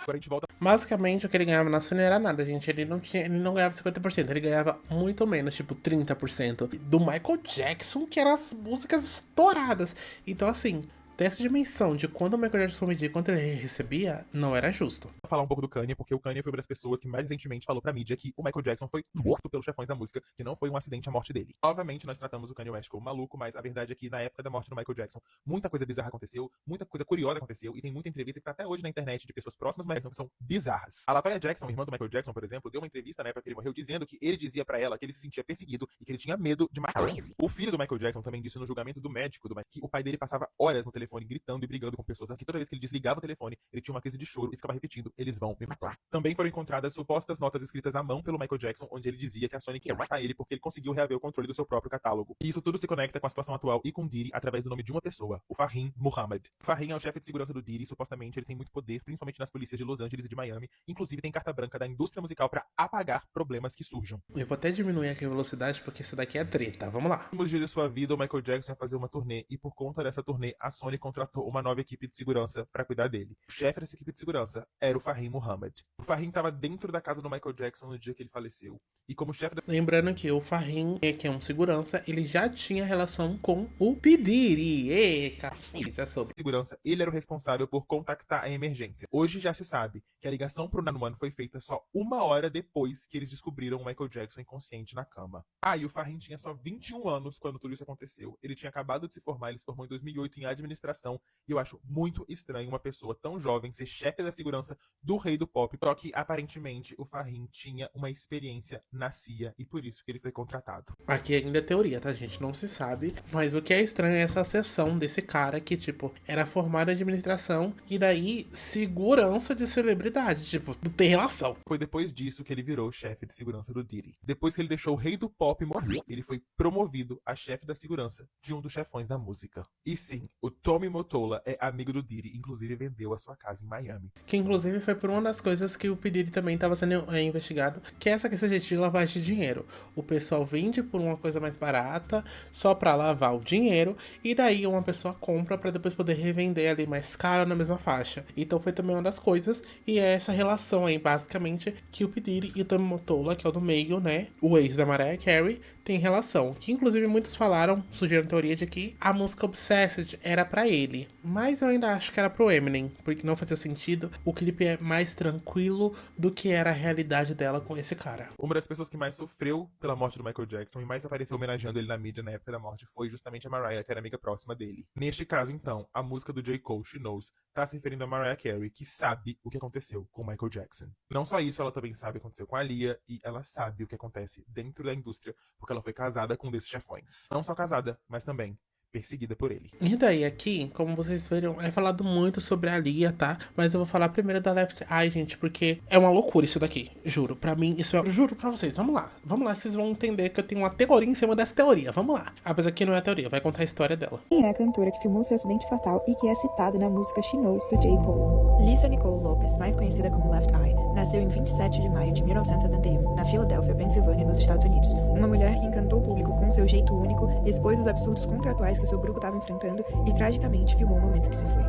a gente volta. Basicamente, o que ele ganhava na Sony era nada, gente. Ele não ganhava 50%, ele ganhava muito menos, tipo 30% do Michael Jackson, que eram as músicas estouradas. Então, assim, dessa dimensão de quando o Michael Jackson media quanto ele recebia, não era justo. Vou falar um pouco do Kanye, porque o Kanye foi uma das pessoas que mais recentemente falou pra mídia que o Michael Jackson foi morto pelos chefões da música, que não foi um acidente a morte dele. Obviamente, nós tratamos o Kanye West como maluco, mas a verdade é que na época da morte do Michael Jackson, muita coisa bizarra aconteceu, muita coisa curiosa aconteceu, e tem muita entrevista que tá até hoje na internet de pessoas próximas do Michael Jackson que são bizarras. A Latoya Jackson, irmã do Michael Jackson, por exemplo, deu uma entrevista na época que ele morreu dizendo que ele dizia pra ela que ele se sentia perseguido e que ele tinha medo de matar ele. O filho do Michael Jackson também disse no julgamento do médico que o pai dele passava horas no telefone gritando e brigando com pessoas, que toda vez que ele desligava o telefone, ele tinha uma crise de choro e ficava repetindo: eles vão me matar. Também foram encontradas supostas notas escritas à mão pelo Michael Jackson, onde ele dizia que a Sony queria matar ele porque ele conseguiu reaver o controle do seu próprio catálogo. E isso tudo se conecta com a situação atual e com Diddy através do nome de uma pessoa, o Fahim Muhammad. Fahim é o chefe de segurança do Diddy e supostamente ele tem muito poder, principalmente nas polícias de Los Angeles e de Miami. Inclusive tem carta branca da indústria musical pra apagar problemas que surjam. Eu vou até diminuir aqui a velocidade porque isso daqui é treta. Vamos lá. No último dia de sua vida, o Michael Jackson ia fazer uma turnê e por conta dessa turnê, a Sony Sony contratou uma nova equipe de segurança para cuidar dele. O chefe dessa equipe de segurança era o Fahim Muhammad. O Fahim estava dentro da casa do Michael Jackson no dia que ele faleceu. E como chefe da... Lembrando que o Fahim, que é um segurança, ele já tinha relação com o P. Diddy. Cacete, é sobre. Segurança, ele era o responsável por contactar a emergência. Hoje já se sabe que a ligação pro 911 foi feita só 1 hora depois que eles descobriram o Michael Jackson inconsciente na cama. E o Fahim tinha só 21 anos quando tudo isso aconteceu. Ele tinha acabado de se formar, ele se formou em 2008 em administração, e eu acho muito estranho uma pessoa tão jovem ser chefe da segurança do rei do pop, só que aparentemente o Fahim tinha uma experiência na CIA e por isso que ele foi contratado. Aqui ainda é teoria, tá, gente? Não se sabe. Mas o que é estranho é essa sessão desse cara que, tipo, era formado em administração e daí segurança de celebridade. Tipo, não tem relação. Foi depois disso que ele virou chefe de segurança do Diddy. Depois que ele deixou o rei do pop morrer, ele foi promovido a chefe da segurança de um dos chefões da música. E sim, o Tommy Mottola é amigo do Diddy, inclusive vendeu a sua casa em Miami. Que inclusive foi por uma das coisas que o P. Diddy também estava sendo investigado, que é essa questão de lavagem de dinheiro. O pessoal vende por uma coisa mais barata, só pra lavar o dinheiro, e daí uma pessoa compra pra depois poder revender ali mais caro na mesma faixa. Então foi também uma das coisas, e é essa relação aí, basicamente, que o P. Diddy e o Tommy Mottola, que é o do meio, né, o ex da Mariah Carey, tem relação. Que inclusive muitos falaram, surgiram a teoria de que a música Obsessed era pra ele. Mas eu ainda acho que era pro Eminem, porque não fazia sentido. O clipe é mais tranquilo do que era a realidade dela com esse cara. Uma das pessoas que mais sofreu pela morte do Michael Jackson e mais apareceu homenageando ele na mídia na época da morte foi justamente a Mariah, que era amiga próxima dele. Neste caso, então, a música do J. Cole, She Knows, tá se referindo a Mariah Carey, que sabe o que aconteceu com o Michael Jackson. Não só isso, ela também sabe o que aconteceu com a Aaliyah e ela sabe o que acontece dentro da indústria, porque ela foi casada com um desses chefões. Não só casada, mas também perseguida por ele. E daí aqui, como vocês viram, é falado muito sobre a Aaliyah, tá? Mas eu vou falar primeiro da Left Eye, gente, porque é uma loucura isso daqui, juro. Pra mim, isso é... Juro pra vocês, vamos lá que vocês vão entender que eu tenho uma teoria em cima dessa teoria, vamos lá. Apesar que não é a teoria, vai contar a história dela. Quem é a cantora que filmou seu acidente fatal e que é citada na música She Knows, do J. Cole? Lisa Nicole Lopez, mais conhecida como Left Eye, nasceu em 27 de maio de 1971, na Filadélfia, Pensilvânia, nos Estados Unidos. Uma mulher que encantou o público com seu jeito único, expôs os absurdos contratuais que seu grupo estava enfrentando e, tragicamente, filmou o momento que se foi.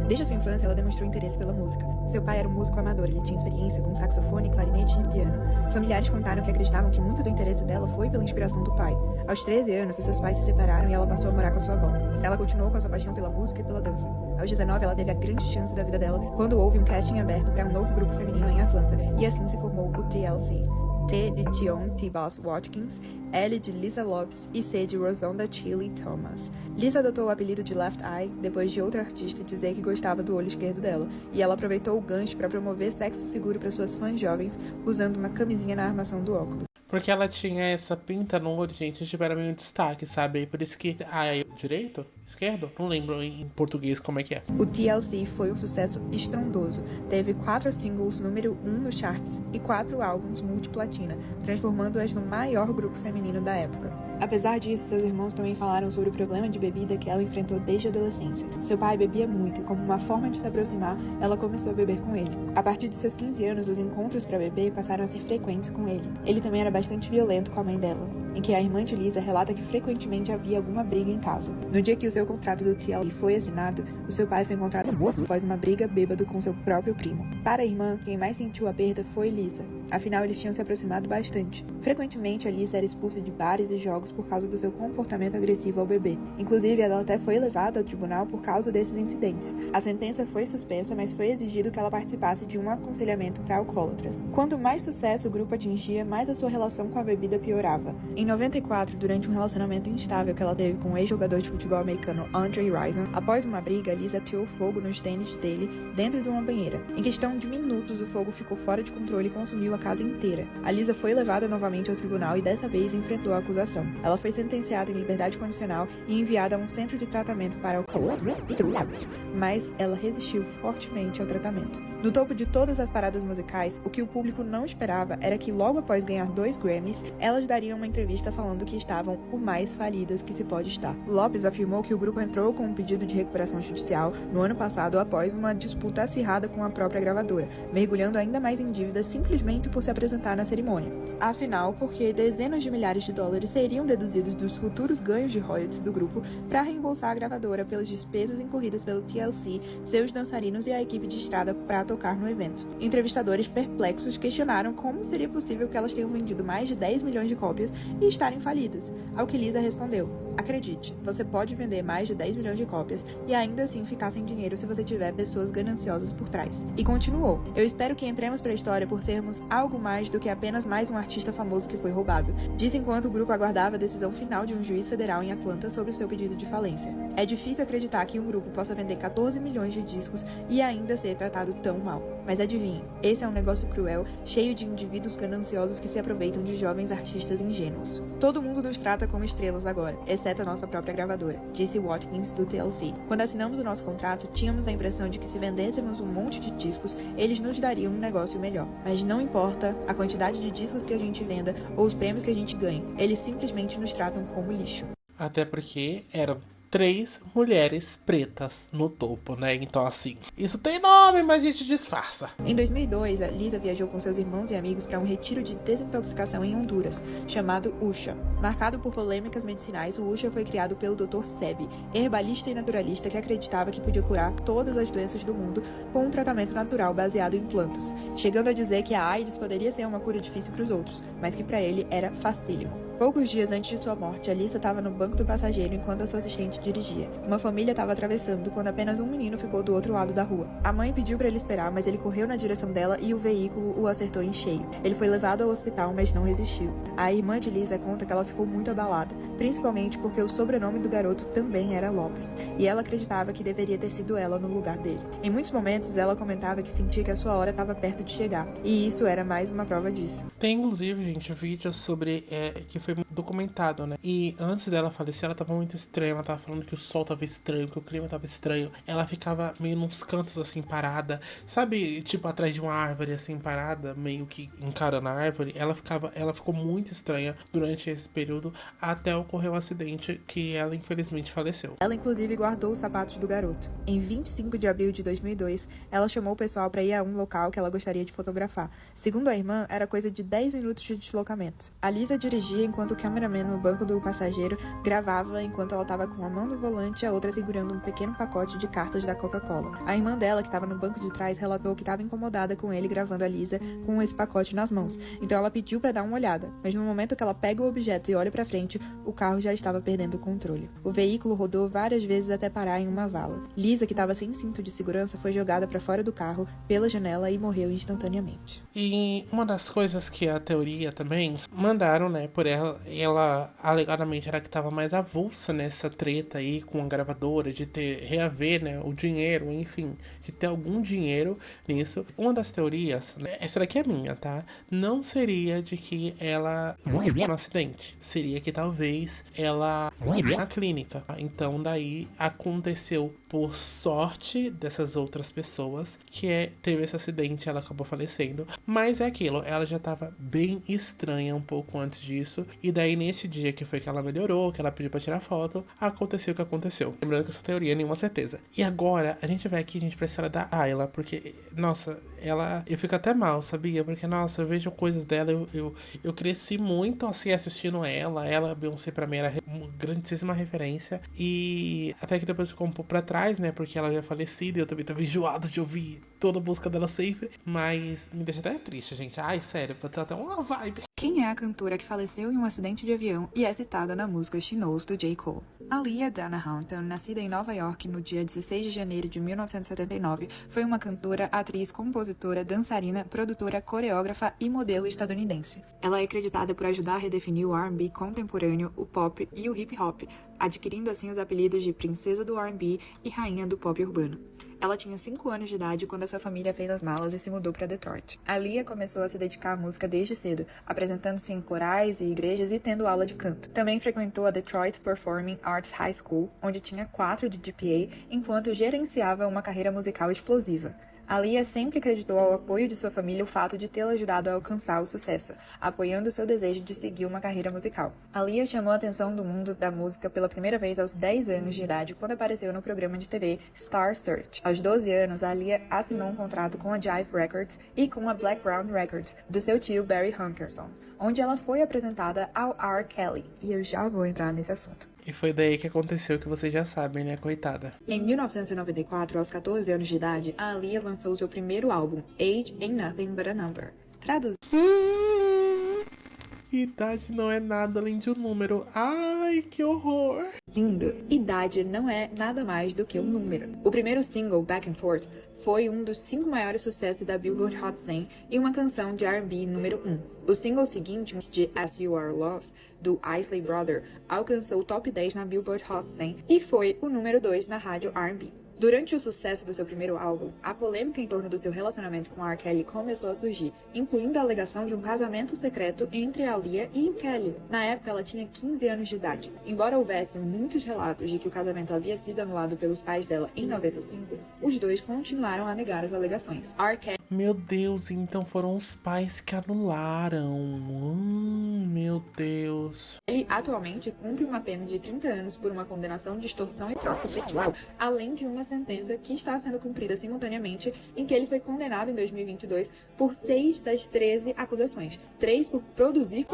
Desde a sua infância, ela demonstrou interesse pela música. Seu pai era um músico amador, ele tinha experiência com saxofone, clarinete e piano. Familiares contaram que acreditavam que muito do interesse dela foi pela inspiração do pai. Aos 13 anos, os seus pais se separaram e ela passou a morar com a sua avó. Ela continuou com a sua paixão pela música e pela dança. Aos 19, ela teve a grande chance da vida dela quando houve um casting aberto para um novo grupo feminino em Atlanta, e assim se formou o TLC. T de Tion T-Boss Watkins, L de Lisa Lopes e C de Rosonda Chili Thomas. Lisa adotou o apelido de Left Eye depois de outra artista dizer que gostava do olho esquerdo dela, e ela aproveitou o gancho para promover sexo seguro para suas fãs jovens usando uma camisinha na armação do óculos. Porque ela tinha essa pinta no olho, gente, tipo, era meio destaque, sabe? Por isso que... direito? Esquerdo? Não lembro em português como é que é. O TLC foi um sucesso estrondoso. Teve 4 singles número 1 nos charts e 4 álbuns multiplatina, transformando-as no maior grupo feminino da época. Apesar disso, seus irmãos também falaram sobre o problema de bebida que ela enfrentou desde a adolescência. Seu pai bebia muito e, como uma forma de se aproximar, ela começou a beber com ele. A partir de seus 15 anos, os encontros para beber passaram a ser frequentes com ele. Ele também era bastante violento com a mãe dela, em que a irmã de Lisa relata que frequentemente havia alguma briga em casa. No dia que o seu contrato do TLC foi assinado, o seu pai foi encontrado morto após uma briga bêbado com seu próprio primo. Para a irmã, quem mais sentiu a perda foi Lisa. Afinal, eles tinham se aproximado bastante. Frequentemente, a Lisa era expulsa de bares e jogos por causa do seu comportamento agressivo ao bebê. Inclusive, ela até foi levada ao tribunal por causa desses incidentes. A sentença foi suspensa, mas foi exigido que ela participasse de um aconselhamento para alcoólatras. Quanto mais sucesso o grupo atingia, mais a sua relação com a bebida piorava. Em 94, durante um relacionamento instável que ela teve com o ex-jogador de futebol americano Andre Rison, após uma briga, Lisa ateou fogo nos tênis dele dentro de uma banheira. Em questão de minutos, o fogo ficou fora de controle e consumiu a casa inteira. A Lisa foi levada novamente ao tribunal e dessa vez enfrentou a acusação. Ela foi sentenciada em liberdade condicional e enviada a um centro de tratamento para alcoólatras, mas ela resistiu fortemente ao tratamento. No topo de todas as paradas musicais, o que o público não esperava era que logo após ganhar 2 Grammys, elas dariam uma entrevista falando que estavam o mais falidas que se pode estar. Lopes afirmou que o grupo entrou com um pedido de recuperação judicial no ano passado após uma disputa acirrada com a própria gravadora, mergulhando ainda mais em dívidas simplesmente por se apresentar na cerimônia. Afinal, porque dezenas de milhares de dólares seriam deduzidos dos futuros ganhos de royalties do grupo para reembolsar a gravadora pelas despesas incorridas pelo TLC, seus dançarinos e a equipe de estrada para tocar no evento. Entrevistadores perplexos questionaram como seria possível que elas tenham vendido mais de 10 milhões de cópias e estarem falidas, ao que Lisa respondeu: acredite, você pode vender mais de 10 milhões de cópias e ainda assim ficar sem dinheiro se você tiver pessoas gananciosas por trás. E continuou: eu espero que entremos para a história por sermos algo mais do que apenas mais um artista famoso que foi roubado, disse enquanto o grupo aguardava a decisão final de um juiz federal em Atlanta sobre o seu pedido de falência. É difícil acreditar que um grupo possa vender 14 milhões de discos e ainda ser tratado tão mal. Mas adivinhe, esse é um negócio cruel, cheio de indivíduos gananciosos que se aproveitam de jovens artistas ingênuos. Todo mundo nos trata como estrelas agora, exceto a nossa própria gravadora, disse Watkins do TLC. Quando assinamos o nosso contrato, tínhamos a impressão de que se vendêssemos um monte de discos, eles nos dariam um negócio melhor. Mas não importa a quantidade de discos que a gente venda ou os prêmios que a gente ganhe, eles simplesmente nos tratam como lixo. Até porque eram 3 mulheres pretas no topo, né? Então, assim, isso tem nome, mas a gente disfarça. Em 2002, a Lisa viajou com seus irmãos e amigos para um retiro de desintoxicação em Honduras, chamado USHA. Marcado por polêmicas medicinais, o USHA foi criado pelo Dr. Sebi, herbalista e naturalista que acreditava que podia curar todas as doenças do mundo com um tratamento natural baseado em plantas, chegando a dizer que a AIDS poderia ser uma cura difícil para os outros, mas que para ele era facílimo. Poucos dias antes de sua morte, Alissa estava no banco do passageiro enquanto a sua assistente dirigia. Uma família estava atravessando quando apenas um menino ficou do outro lado da rua. A mãe pediu para ele esperar, mas ele correu na direção dela e o veículo o acertou em cheio. Ele foi levado ao hospital, mas não resistiu. A irmã de Lisa conta que ela ficou muito abalada, principalmente porque o sobrenome do garoto também era Lopes, e ela acreditava que deveria ter sido ela no lugar dele. Em muitos momentos, ela comentava que sentia que a sua hora estava perto de chegar, e isso era mais uma prova disso. Tem, inclusive, gente, vídeos sobre que foi documentado, né? E antes dela falecer, ela tava muito estranha. Ela tava falando que o sol tava estranho, que o clima tava estranho. Ela ficava meio nos cantos, assim, parada. Sabe, tipo, atrás de uma árvore, assim, parada, meio que encarando a árvore. Ela ficou muito estranha durante esse período, até ocorrer o acidente que ela, infelizmente, faleceu. Ela, inclusive, guardou os sapatos do garoto. Em 25 de abril de 2002, ela chamou o pessoal para ir a um local que ela gostaria de fotografar. Segundo a irmã, era coisa de 10 minutos de deslocamento. A Lisa dirigia enquanto o cameraman no banco do passageiro gravava enquanto ela estava com a mão no volante e a outra segurando um pequeno pacote de cartas da Coca-Cola. A irmã dela, que estava no banco de trás, relatou que estava incomodada com ele gravando a Lisa com esse pacote nas mãos. Então ela pediu para dar uma olhada, mas no momento que ela pega o objeto e olha para frente, o carro já estava perdendo o controle. O veículo rodou várias vezes até parar em uma vala. Lisa, que estava sem cinto de segurança, foi jogada para fora do carro pela janela e morreu instantaneamente. E uma das coisas que a teoria também mandaram, né, por ela alegadamente era que estava mais avulsa nessa treta aí com a gravadora, de reaver, né, o dinheiro, enfim, de ter algum dinheiro nisso. Uma das teorias, né, essa daqui é minha, tá? Não seria de que ela morreu no acidente, seria que talvez ela morreu na clínica. Então daí aconteceu, por sorte dessas outras pessoas, que teve esse acidente, ela acabou falecendo. Mas é aquilo, ela já tava bem estranha um pouco antes disso, e daí nesse dia que foi que ela melhorou, que ela pediu pra tirar foto, aconteceu o que aconteceu. Lembrando que essa teoria é nenhuma certeza. E agora, a gente vai aqui, a gente precisa da Ayla, porque, nossa, eu fico até mal, sabia? Porque, nossa, eu vejo coisas dela, eu cresci muito, assim, assistindo ela, Beyoncé pra mim era uma grandíssima referência, e até que depois ficou um pouco pra trás, né, porque ela já é falecida, e eu também tava enjoado de ouvir toda a música dela sempre, mas me deixa até triste, gente. Ai, sério, pra ter até uma vibe. Quem é a cantora que faleceu em um acidente de avião e é citada na música She Knows, do J. Cole? Aaliyah Dana Hampton, nascida em Nova York no dia 16 de janeiro de 1979, foi uma cantora, atriz, compositora, dançarina, produtora, coreógrafa e modelo estadunidense. Ela é acreditada por ajudar a redefinir o R&B contemporâneo, o pop e o hip hop, adquirindo assim os apelidos de Princesa do R&B e Rainha do Pop Urbano. Ela tinha 5 anos de idade quando a sua família fez as malas e se mudou para Detroit. Aaliyah começou a se dedicar à música desde cedo, apresentando-se em corais e igrejas e tendo aula de canto. Também frequentou a Detroit Performing Arts High School, onde tinha 4 de GPA, enquanto gerenciava uma carreira musical explosiva. Aaliyah sempre creditou ao apoio de sua família o fato de tê-la ajudado a alcançar o sucesso, apoiando seu desejo de seguir uma carreira musical. Aaliyah chamou a atenção do mundo da música pela primeira vez aos 10 anos de idade, quando apareceu no programa de TV Star Search. Aos 12 anos, Aaliyah assinou um contrato com a Jive Records e com a Black Brown Records, do seu tio Barry Hankerson, onde ela foi apresentada ao R. Kelly. E eu já vou entrar nesse assunto. E foi daí que aconteceu o que vocês já sabem, né, coitada? Em 1994, aos 14 anos de idade, a Aaliyah lançou seu primeiro álbum, Age Ain't Nothing But a Number. Traduzindo, Idade não é nada além de um número. Ai, que horror! idade não é nada mais do que um número. O primeiro single, Back and Forth, foi um dos 5 maiores sucessos da Billboard Hot 100 e uma canção de R&B número 1. O single seguinte, de As You Are Loved, do Isley Brother, alcançou o top 10 na Billboard Hot 100 e foi o número 2 na rádio R&B. Durante o sucesso do seu primeiro álbum, a polêmica em torno do seu relacionamento com R. Kelly começou a surgir, incluindo a alegação de um casamento secreto entre a Aaliyah e o Kelly. Na época, ela tinha 15 anos de idade. Embora houvessem muitos relatos de que o casamento havia sido anulado pelos pais dela em 95, os dois continuaram a negar as alegações. R. Kelly Meu Deus, então foram os pais que anularam. Meu Deus. Ele atualmente cumpre uma pena de 30 anos por uma condenação de extorsão e tráfico sexual, além de uma sentença que está sendo cumprida simultaneamente, em que ele foi condenado em 2022 por 6 das 13 acusações, 3 por produzir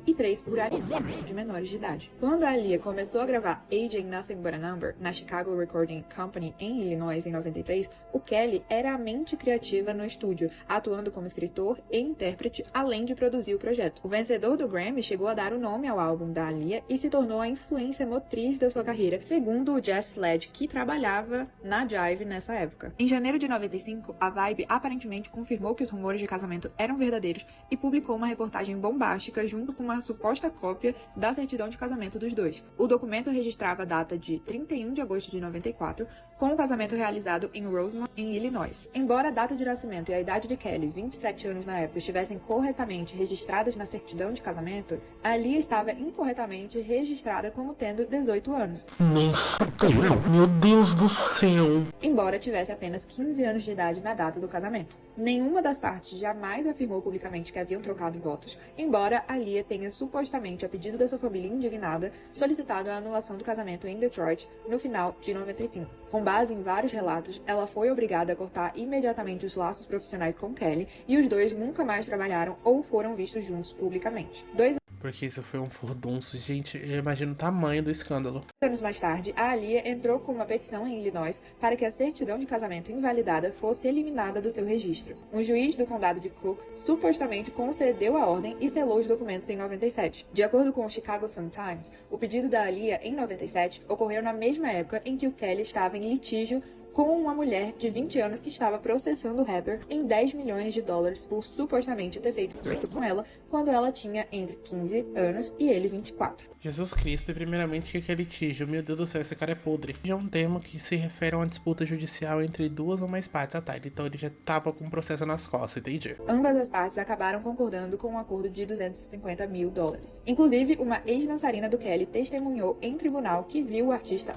e 3 por alisar de menores de idade. Quando a Aaliyah começou a gravar Age Ain't Nothing But a Number na Chicago Recording Company em Illinois em 93, o Kelly era a mente criativa no estúdio, atuando como escritor e intérprete, além de produzir o projeto. O vencedor do Grammy chegou a dar o nome ao álbum da Aaliyah e se tornou a influência motriz da sua carreira, segundo o Jeff Sledge, que trabalhava na Jive nessa época. Em janeiro de 95, a Vibe aparentemente confirmou que os rumores de casamento eram verdadeiros e publicou uma reportagem bombástica junto com uma suposta cópia da certidão de casamento dos dois. O documento registrava a data de 31 de agosto de 94, com o casamento realizado em Rosemont, em Illinois. Embora a data de nascimento e a idade de Kelly, 27 anos na época, estivessem corretamente registradas na certidão de casamento, a Aaliyah estava incorretamente registrada como tendo 18 anos. Meu Deus do céu. Embora tivesse apenas 15 anos de idade na data do casamento. Nenhuma das partes jamais afirmou publicamente que haviam trocado votos, embora Aaliyah tenha supostamente, a pedido da sua família indignada, solicitado a anulação do casamento em Detroit no final de 95. Com base em vários relatos, ela foi obrigada a cortar imediatamente os laços profissionais com Kelly e os dois nunca mais trabalharam ou foram vistos juntos publicamente. 2 Porque isso foi um furdunço, gente. Eu imagino o tamanho do escândalo. anos mais tarde, a Aaliyah entrou com uma petição em Illinois para que a certidão de casamento invalidada fosse eliminada do seu registro. Um juiz do condado de Cook supostamente concedeu a ordem e selou os documentos em 97. De acordo com o Chicago Sun-Times, o pedido da Aaliyah em 97 ocorreu na mesma época em que o Kelly estava em litígio com uma mulher de 20 anos que estava processando o rapper em 10 milhões de dólares por supostamente ter feito sexo com ela quando ela tinha entre 15 anos e ele 24. Jesus Cristo, e primeiramente que é litígio. Meu Deus do céu, esse cara é podre. É um termo que se refere a uma disputa judicial entre duas ou mais partes. Ah, tá, então ele já tava com um processo nas costas, entendi. Ambas as partes acabaram concordando com um acordo de 250 mil dólares. Inclusive, uma ex-dançarina do Kelly testemunhou em tribunal que viu o artista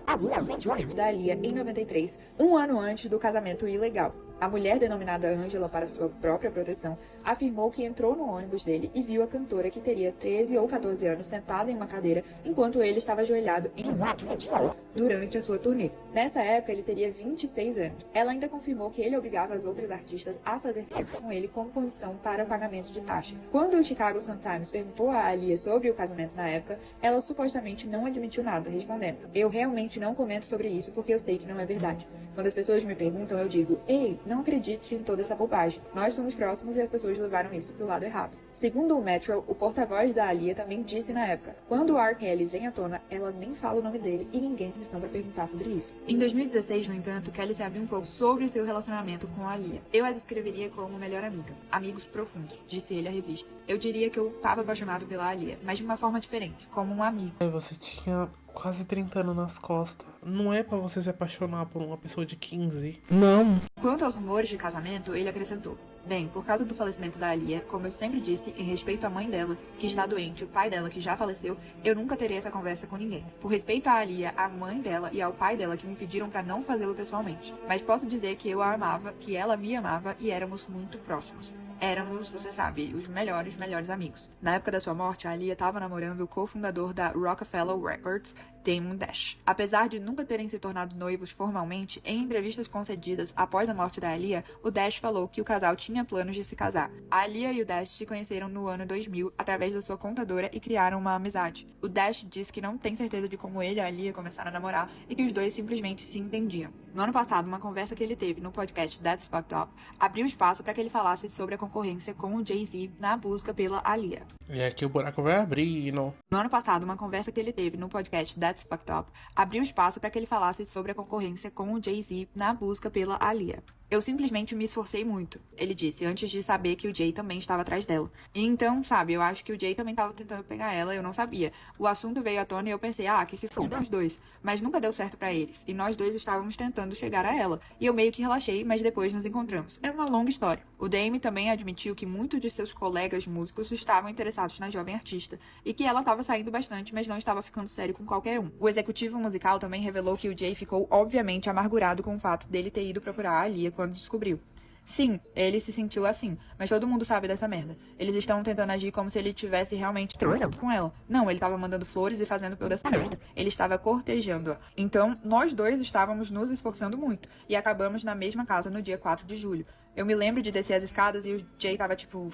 da Aaliyah em 93, um ano antes do casamento ilegal. A mulher, denominada Angela para sua própria proteção, afirmou que entrou no ônibus dele e viu a cantora, que teria 13 ou 14 anos, sentada em uma cadeira enquanto ele estava ajoelhado em um ato sexual durante a sua turnê. Nessa época, ele teria 26 anos. Ela ainda confirmou que ele obrigava as outras artistas a fazer sexo com ele como condição para o pagamento de taxa. Quando o Chicago Sun-Times perguntou a Aaliyah sobre o casamento na época, ela supostamente não admitiu nada, respondendo: "Eu realmente não comento sobre isso porque eu sei que não é verdade. Quando as pessoas me perguntam, eu digo: ei, não acredite em toda essa bobagem. Nós somos próximos e as pessoas levaram isso pro lado errado." Segundo o Metro, o porta-voz da Aaliyah também disse na época: "Quando o R. Kelly vem à tona, ela nem fala o nome dele e ninguém tem missão pra perguntar sobre isso." Em 2016, no entanto, Kelly se abriu um pouco sobre o seu relacionamento com a Aaliyah. "Eu a descreveria como melhor amiga. Amigos profundos", disse ele à revista. "Eu diria que eu tava apaixonado pela Aaliyah, mas de uma forma diferente, como um amigo." Você tinha quase 30 anos nas costas. Não é pra você se apaixonar por uma pessoa de 15. Não. Quanto aos rumores de casamento, ele acrescentou: Bem, por causa do falecimento da Aaliyah, como eu sempre disse, em respeito à mãe dela, que está doente, o pai dela, que já faleceu, eu nunca terei essa conversa com ninguém. Por respeito à Aaliyah, à mãe dela e ao pai dela, que me pediram pra não fazê-lo pessoalmente. Mas posso dizer que eu a amava, que ela me amava e éramos muito próximos. Éramos, você sabe, os melhores amigos. Na época da sua morte, a Aaliyah estava namorando o cofundador da Rockefeller Records, Damon Dash. Apesar de nunca terem se tornado noivos formalmente, em entrevistas concedidas após a morte da Aaliyah, o Dash falou que o casal tinha planos de se casar. A Aaliyah e o Dash se conheceram no ano 2000 através da sua contadora e criaram uma amizade. O Dash disse que não tem certeza de como ele e a Aaliyah começaram a namorar e que os dois simplesmente se entendiam. No ano passado, uma conversa que ele teve no podcast That's Fucked Up abriu espaço para que ele falasse sobre a concorrência com o Jay-Z na busca pela Aaliyah. E aqui o buraco vai abrir, não? No ano passado, uma conversa que ele teve no podcast That's Fucked Up abriu espaço para que ele falasse sobre a concorrência com o Jay-Z na busca pela Aaliyah. Eu simplesmente me esforcei muito, ele disse, antes de saber que o Jay também estava atrás dela. E então, sabe, eu acho que o Jay também estava tentando pegar ela, eu não sabia. O assunto veio à tona e eu pensei, que se foda os dois. Mas nunca deu certo pra eles, e nós dois estávamos tentando chegar a ela. E eu meio que relaxei, mas depois nos encontramos. É uma longa história. O Dame também admitiu que muitos de seus colegas músicos estavam interessados na jovem artista, e que ela estava saindo bastante, mas não estava ficando sério com qualquer um. O executivo musical também revelou que o Jay ficou obviamente amargurado com o fato dele ter ido procurar a Aaliyah quando descobriu. Sim, ele se sentiu assim, mas todo mundo sabe dessa merda. Eles estão tentando agir como se ele tivesse realmente transado com ela. Não, ele estava mandando flores e fazendo toda essa merda. Ele estava cortejando-a. Então, nós dois estávamos nos esforçando muito, e acabamos na mesma casa no dia 4 de julho. Eu me lembro de descer as escadas e o Jay tava tipo...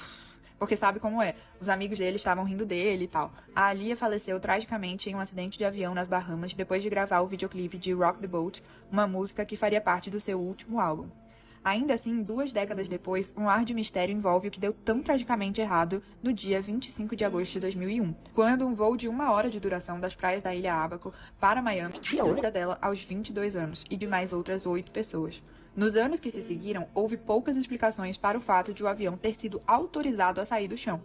Porque sabe como é, os amigos dele estavam rindo dele e tal. A Aaliyah faleceu tragicamente em um acidente de avião nas Bahamas depois de gravar o videoclipe de Rock the Boat, uma música que faria parte do seu último álbum. Ainda assim, 2 décadas depois, um ar de mistério envolve o que deu tão tragicamente errado no dia 25 de agosto de 2001, quando um voo de 1 hora de duração das praias da Ilha Abaco para Miami tirou a vida dela aos 22 anos e de mais outras 8 pessoas. Nos anos que se seguiram, houve poucas explicações para o fato de o avião ter sido autorizado a sair do chão.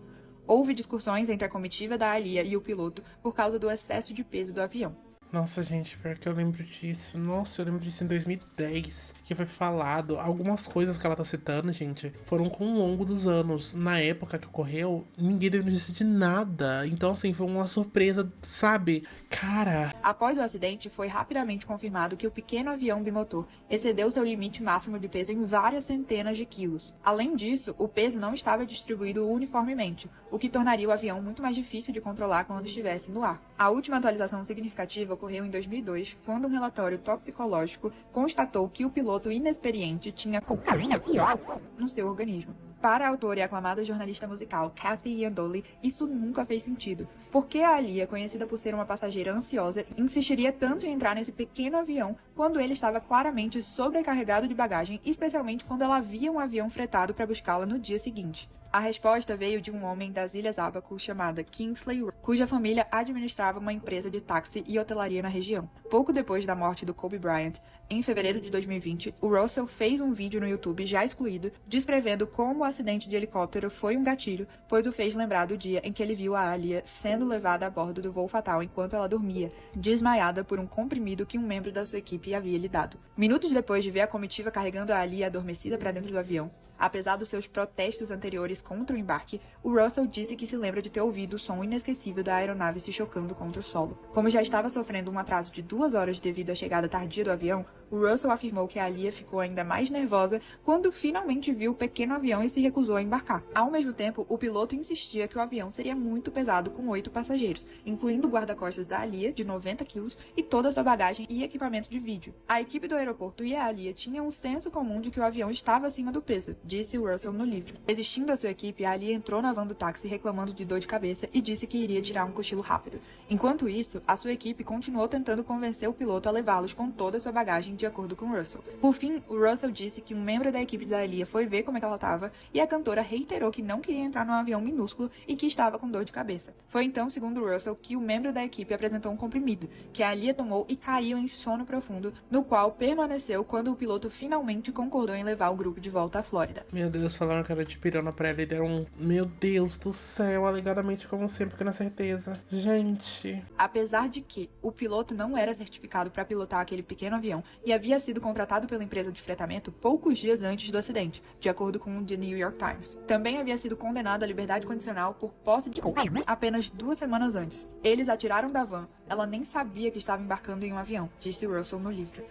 Houve discussões entre a comitiva da Aaliyah e o piloto por causa do excesso de peso do avião. Nossa, gente, pior que eu lembro disso. Nossa, eu lembro disso em 2010, que foi falado. Algumas coisas que ela tá citando, gente, foram com o longo dos anos. Na época que ocorreu, ninguém teve notícia de nada. Então, assim, foi uma surpresa, sabe? Cara... Após o acidente, foi rapidamente confirmado que o pequeno avião bimotor excedeu seu limite máximo de peso em várias centenas de quilos. Além disso, o peso não estava distribuído uniformemente, o que tornaria o avião muito mais difícil de controlar quando estivesse no ar. A última atualização significativa ocorreu em 2002, quando um relatório toxicológico constatou que o piloto inexperiente tinha cocaína no seu organismo. Para a autora e aclamada jornalista musical Kathy Iandoli, isso nunca fez sentido. Por que a Aaliyah, conhecida por ser uma passageira ansiosa, insistiria tanto em entrar nesse pequeno avião quando ele estava claramente sobrecarregado de bagagem, especialmente quando ela via um avião fretado para buscá-la no dia seguinte? A resposta veio de um homem das Ilhas Abaco chamada Kingsley, cuja família administrava uma empresa de táxi e hotelaria na região. Pouco depois da morte do Kobe Bryant, em fevereiro de 2020, o Russell fez um vídeo no YouTube já excluído, descrevendo como o acidente de helicóptero foi um gatilho, pois o fez lembrar do dia em que ele viu a Aaliyah sendo levada a bordo do voo fatal enquanto ela dormia, desmaiada por um comprimido que um membro da sua equipe havia lhe dado. Minutos depois de ver a comitiva carregando a Aaliyah adormecida para dentro do avião, apesar dos seus protestos anteriores contra o embarque, o Russell disse que se lembra de ter ouvido o som inesquecível da aeronave se chocando contra o solo. Como já estava sofrendo um atraso de 2 horas devido à chegada tardia do avião, o Russell afirmou que a Aaliyah ficou ainda mais nervosa quando finalmente viu o pequeno avião e se recusou a embarcar. Ao mesmo tempo, o piloto insistia que o avião seria muito pesado com 8 passageiros, incluindo o guarda-costas da Aaliyah, de 90 quilos, e toda a sua bagagem e equipamento de vídeo. A equipe do aeroporto e a Aaliyah tinham um senso comum de que o avião estava acima do peso, disse Russell no livro. Resistindo à sua equipe, a Aaliyah entrou na van do táxi reclamando de dor de cabeça e disse que iria tirar um cochilo rápido. Enquanto isso, a sua equipe continuou tentando convencer o piloto a levá-los com toda a sua bagagem, de acordo com Russell. Por fim, o Russell disse que um membro da equipe da Aaliyah foi ver como é que ela estava e a cantora reiterou que não queria entrar num avião minúsculo e que estava com dor de cabeça. Foi então, segundo Russell, que o membro da equipe apresentou um comprimido, que a Aaliyah tomou e caiu em sono profundo, no qual permaneceu quando o piloto finalmente concordou em levar o grupo de volta à Flórida. grávida. Meu Deus, falaram que era de pirona pra ela e deram um... Meu Deus do céu, alegadamente como sempre, que na certeza. Gente... Apesar de que o piloto não era certificado para pilotar aquele pequeno avião e havia sido contratado pela empresa de fretamento poucos dias antes do acidente, de acordo com o The New York Times. Também havia sido condenado à liberdade condicional por posse de cocaína apenas 2 semanas antes. Eles atiraram da van, ela nem sabia que estava embarcando em um avião, disse Russell no livro.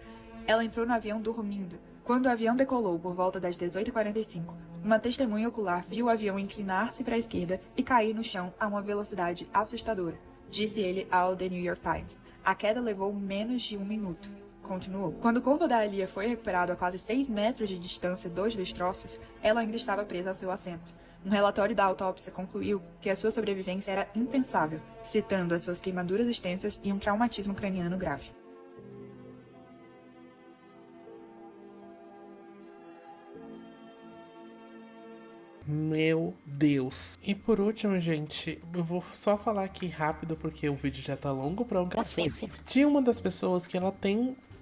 Ela entrou no avião dormindo. Quando o avião decolou por volta das 18h45, uma testemunha ocular viu o avião inclinar-se para a esquerda e cair no chão a uma velocidade assustadora, disse ele ao The New York Times. A queda levou menos de 1 minuto. Continuou. Quando o corpo da Aaliyah foi recuperado a quase 6 metros de distância dos destroços, ela ainda estava presa ao seu assento. Um relatório da autópsia concluiu que a sua sobrevivência era impensável, citando as suas queimaduras extensas e um traumatismo craniano grave. Meu Deus. E por último, gente, eu vou só falar aqui rápido porque o vídeo já tá longo pra um cacete. Tinha uma das pessoas que ela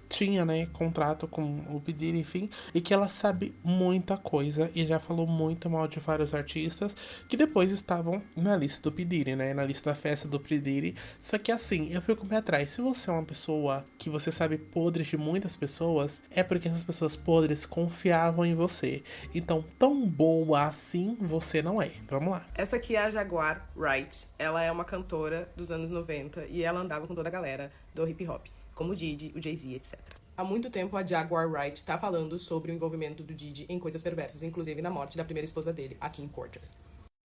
tinha, né, contrato com o P. Diddy, enfim, e que ela sabe muita coisa e já falou muito mal de vários artistas que depois estavam na lista do P. Diddy, né, na lista da festa do P. Diddy. Só que assim, eu fico meio atrás. Se você é uma pessoa que você sabe podres de muitas pessoas, é porque essas pessoas podres confiavam em você. Então, tão boa assim você não é. Vamos lá. Essa aqui é a Jaguar Wright. Ela é uma cantora dos anos 90 e ela andava com toda a galera do hip hop, como o Diddy, o Jay-Z, etc. Há muito tempo a Jaguar Wright tá falando sobre o envolvimento do Diddy em coisas perversas, inclusive na morte da primeira esposa dele, a Kim Porter.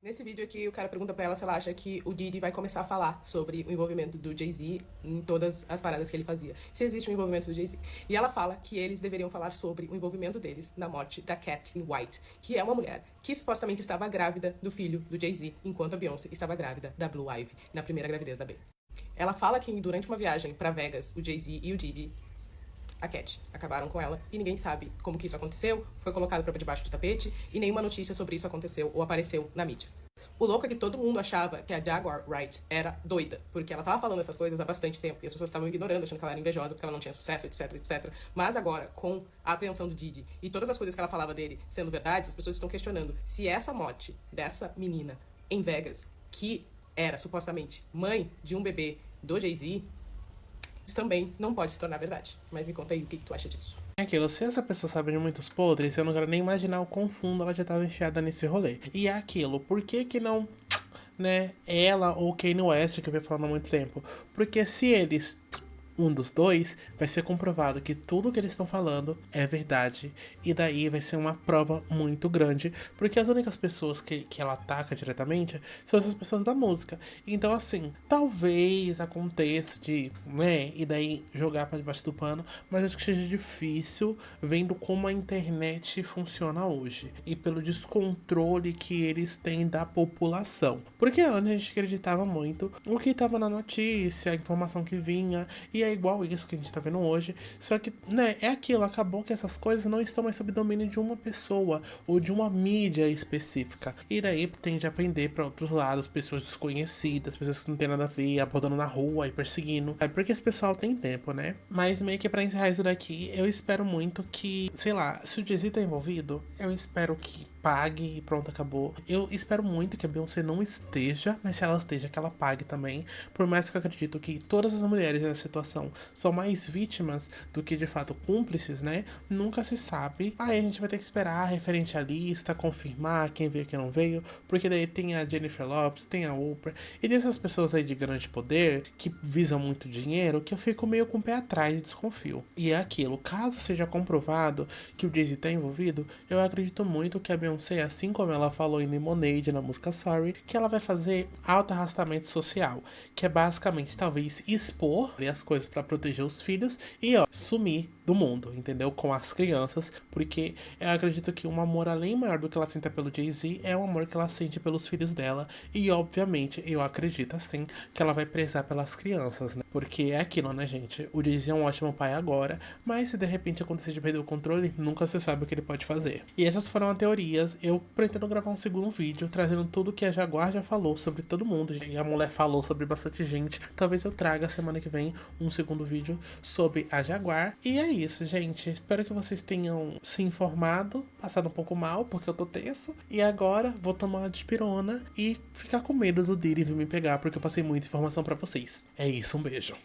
Nesse vídeo aqui, o cara pergunta pra ela se ela acha que o Diddy vai começar a falar sobre o envolvimento do Jay-Z em todas as paradas que ele fazia. Se existe um envolvimento do Jay-Z. E ela fala que eles deveriam falar sobre o envolvimento deles na morte da Kathy White, que é uma mulher que supostamente estava grávida do filho do Jay-Z, enquanto a Beyoncé estava grávida da Blue Ivy, na primeira gravidez da Bey. Ela fala que durante uma viagem pra Vegas, o Jay-Z e o Diddy, a Cat, acabaram com ela e ninguém sabe como que isso aconteceu, foi colocado pra debaixo do tapete e nenhuma notícia sobre isso aconteceu ou apareceu na mídia. O louco é que todo mundo achava que a Jaguar Wright era doida, porque ela tava falando essas coisas há bastante tempo e as pessoas estavam ignorando, achando que ela era invejosa porque ela não tinha sucesso, etc, etc. Mas agora, com a apreensão do Diddy e todas as coisas que ela falava dele sendo verdades, as pessoas estão questionando se essa morte dessa menina em Vegas, que era supostamente mãe de um bebê do Jay-Z, isso também não pode se tornar verdade. Mas me conta aí o que tu acha disso. É aquilo, se essa pessoa sabe de muitos podres, eu não quero nem imaginar o quão fundo ela já estava enfiada nesse rolê. E é aquilo, por que que não, né, ela ou Kanye West, que eu venho falando há muito tempo? Porque se eles... um dos dois, vai ser comprovado que tudo que eles estão falando é verdade. E daí vai ser uma prova muito grande. Porque as únicas pessoas que ela ataca diretamente são essas pessoas da música. Então, assim, talvez aconteça de, né, e daí jogar pra debaixo do pano. Mas acho que seja difícil vendo como a internet funciona hoje. E pelo descontrole que eles têm da população. Porque antes a gente acreditava muito o que estava na notícia, a informação que vinha. E é igual isso que a gente tá vendo hoje, só que, né, é aquilo, acabou que essas coisas não estão mais sob domínio de uma pessoa ou de uma mídia específica, e daí tende a aprender para outros lados, pessoas desconhecidas, pessoas que não tem nada a ver, apontando na rua e perseguindo, é porque esse pessoal tem tempo, né? Mas meio que pra encerrar isso daqui, eu espero muito que, sei lá, se o Jay-Z tá envolvido, eu espero que pague e pronto, acabou. Eu espero muito que a Beyoncé não esteja, mas se ela esteja, que ela pague também. Por mais que eu acredito que todas as mulheres nessa situação são mais vítimas do que de fato cúmplices, né? Nunca se sabe. Aí a gente vai ter que esperar referente à lista, confirmar quem veio e quem não veio, porque daí tem a Jennifer Lopez, tem a Oprah, e dessas pessoas aí de grande poder, que visam muito dinheiro, que eu fico meio com o pé atrás e desconfio. E é aquilo, caso seja comprovado que o Jay-Z tá envolvido, eu acredito muito que a Beyoncé, assim como ela falou em Lemonade na música Sorry, que ela vai fazer auto-arrastamento social, que é basicamente talvez expor as coisas pra proteger os filhos e ó, sumir do mundo, entendeu? Com as crianças, porque eu acredito que um amor além maior do que ela sente pelo Jay-Z é o amor que ela sente pelos filhos dela, e obviamente eu acredito assim que ela vai prezar pelas crianças, né? Porque é aquilo, né, gente? O Jay-Z é um ótimo pai agora, mas se de repente acontecer de perder o controle, nunca se sabe o que ele pode fazer. E essas foram as teorias. Eu pretendo gravar um segundo vídeo trazendo tudo que a Jaguar já falou sobre todo mundo, e a mulher falou sobre bastante gente. Talvez eu traga semana que vem um segundo vídeo sobre a Jaguar. E é isso, gente. Espero que vocês tenham se informado, passado um pouco mal, porque eu tô tenso. E agora vou tomar uma dipirona e ficar com medo do Diddy vir me pegar, porque eu passei muita informação pra vocês. É isso, um beijo.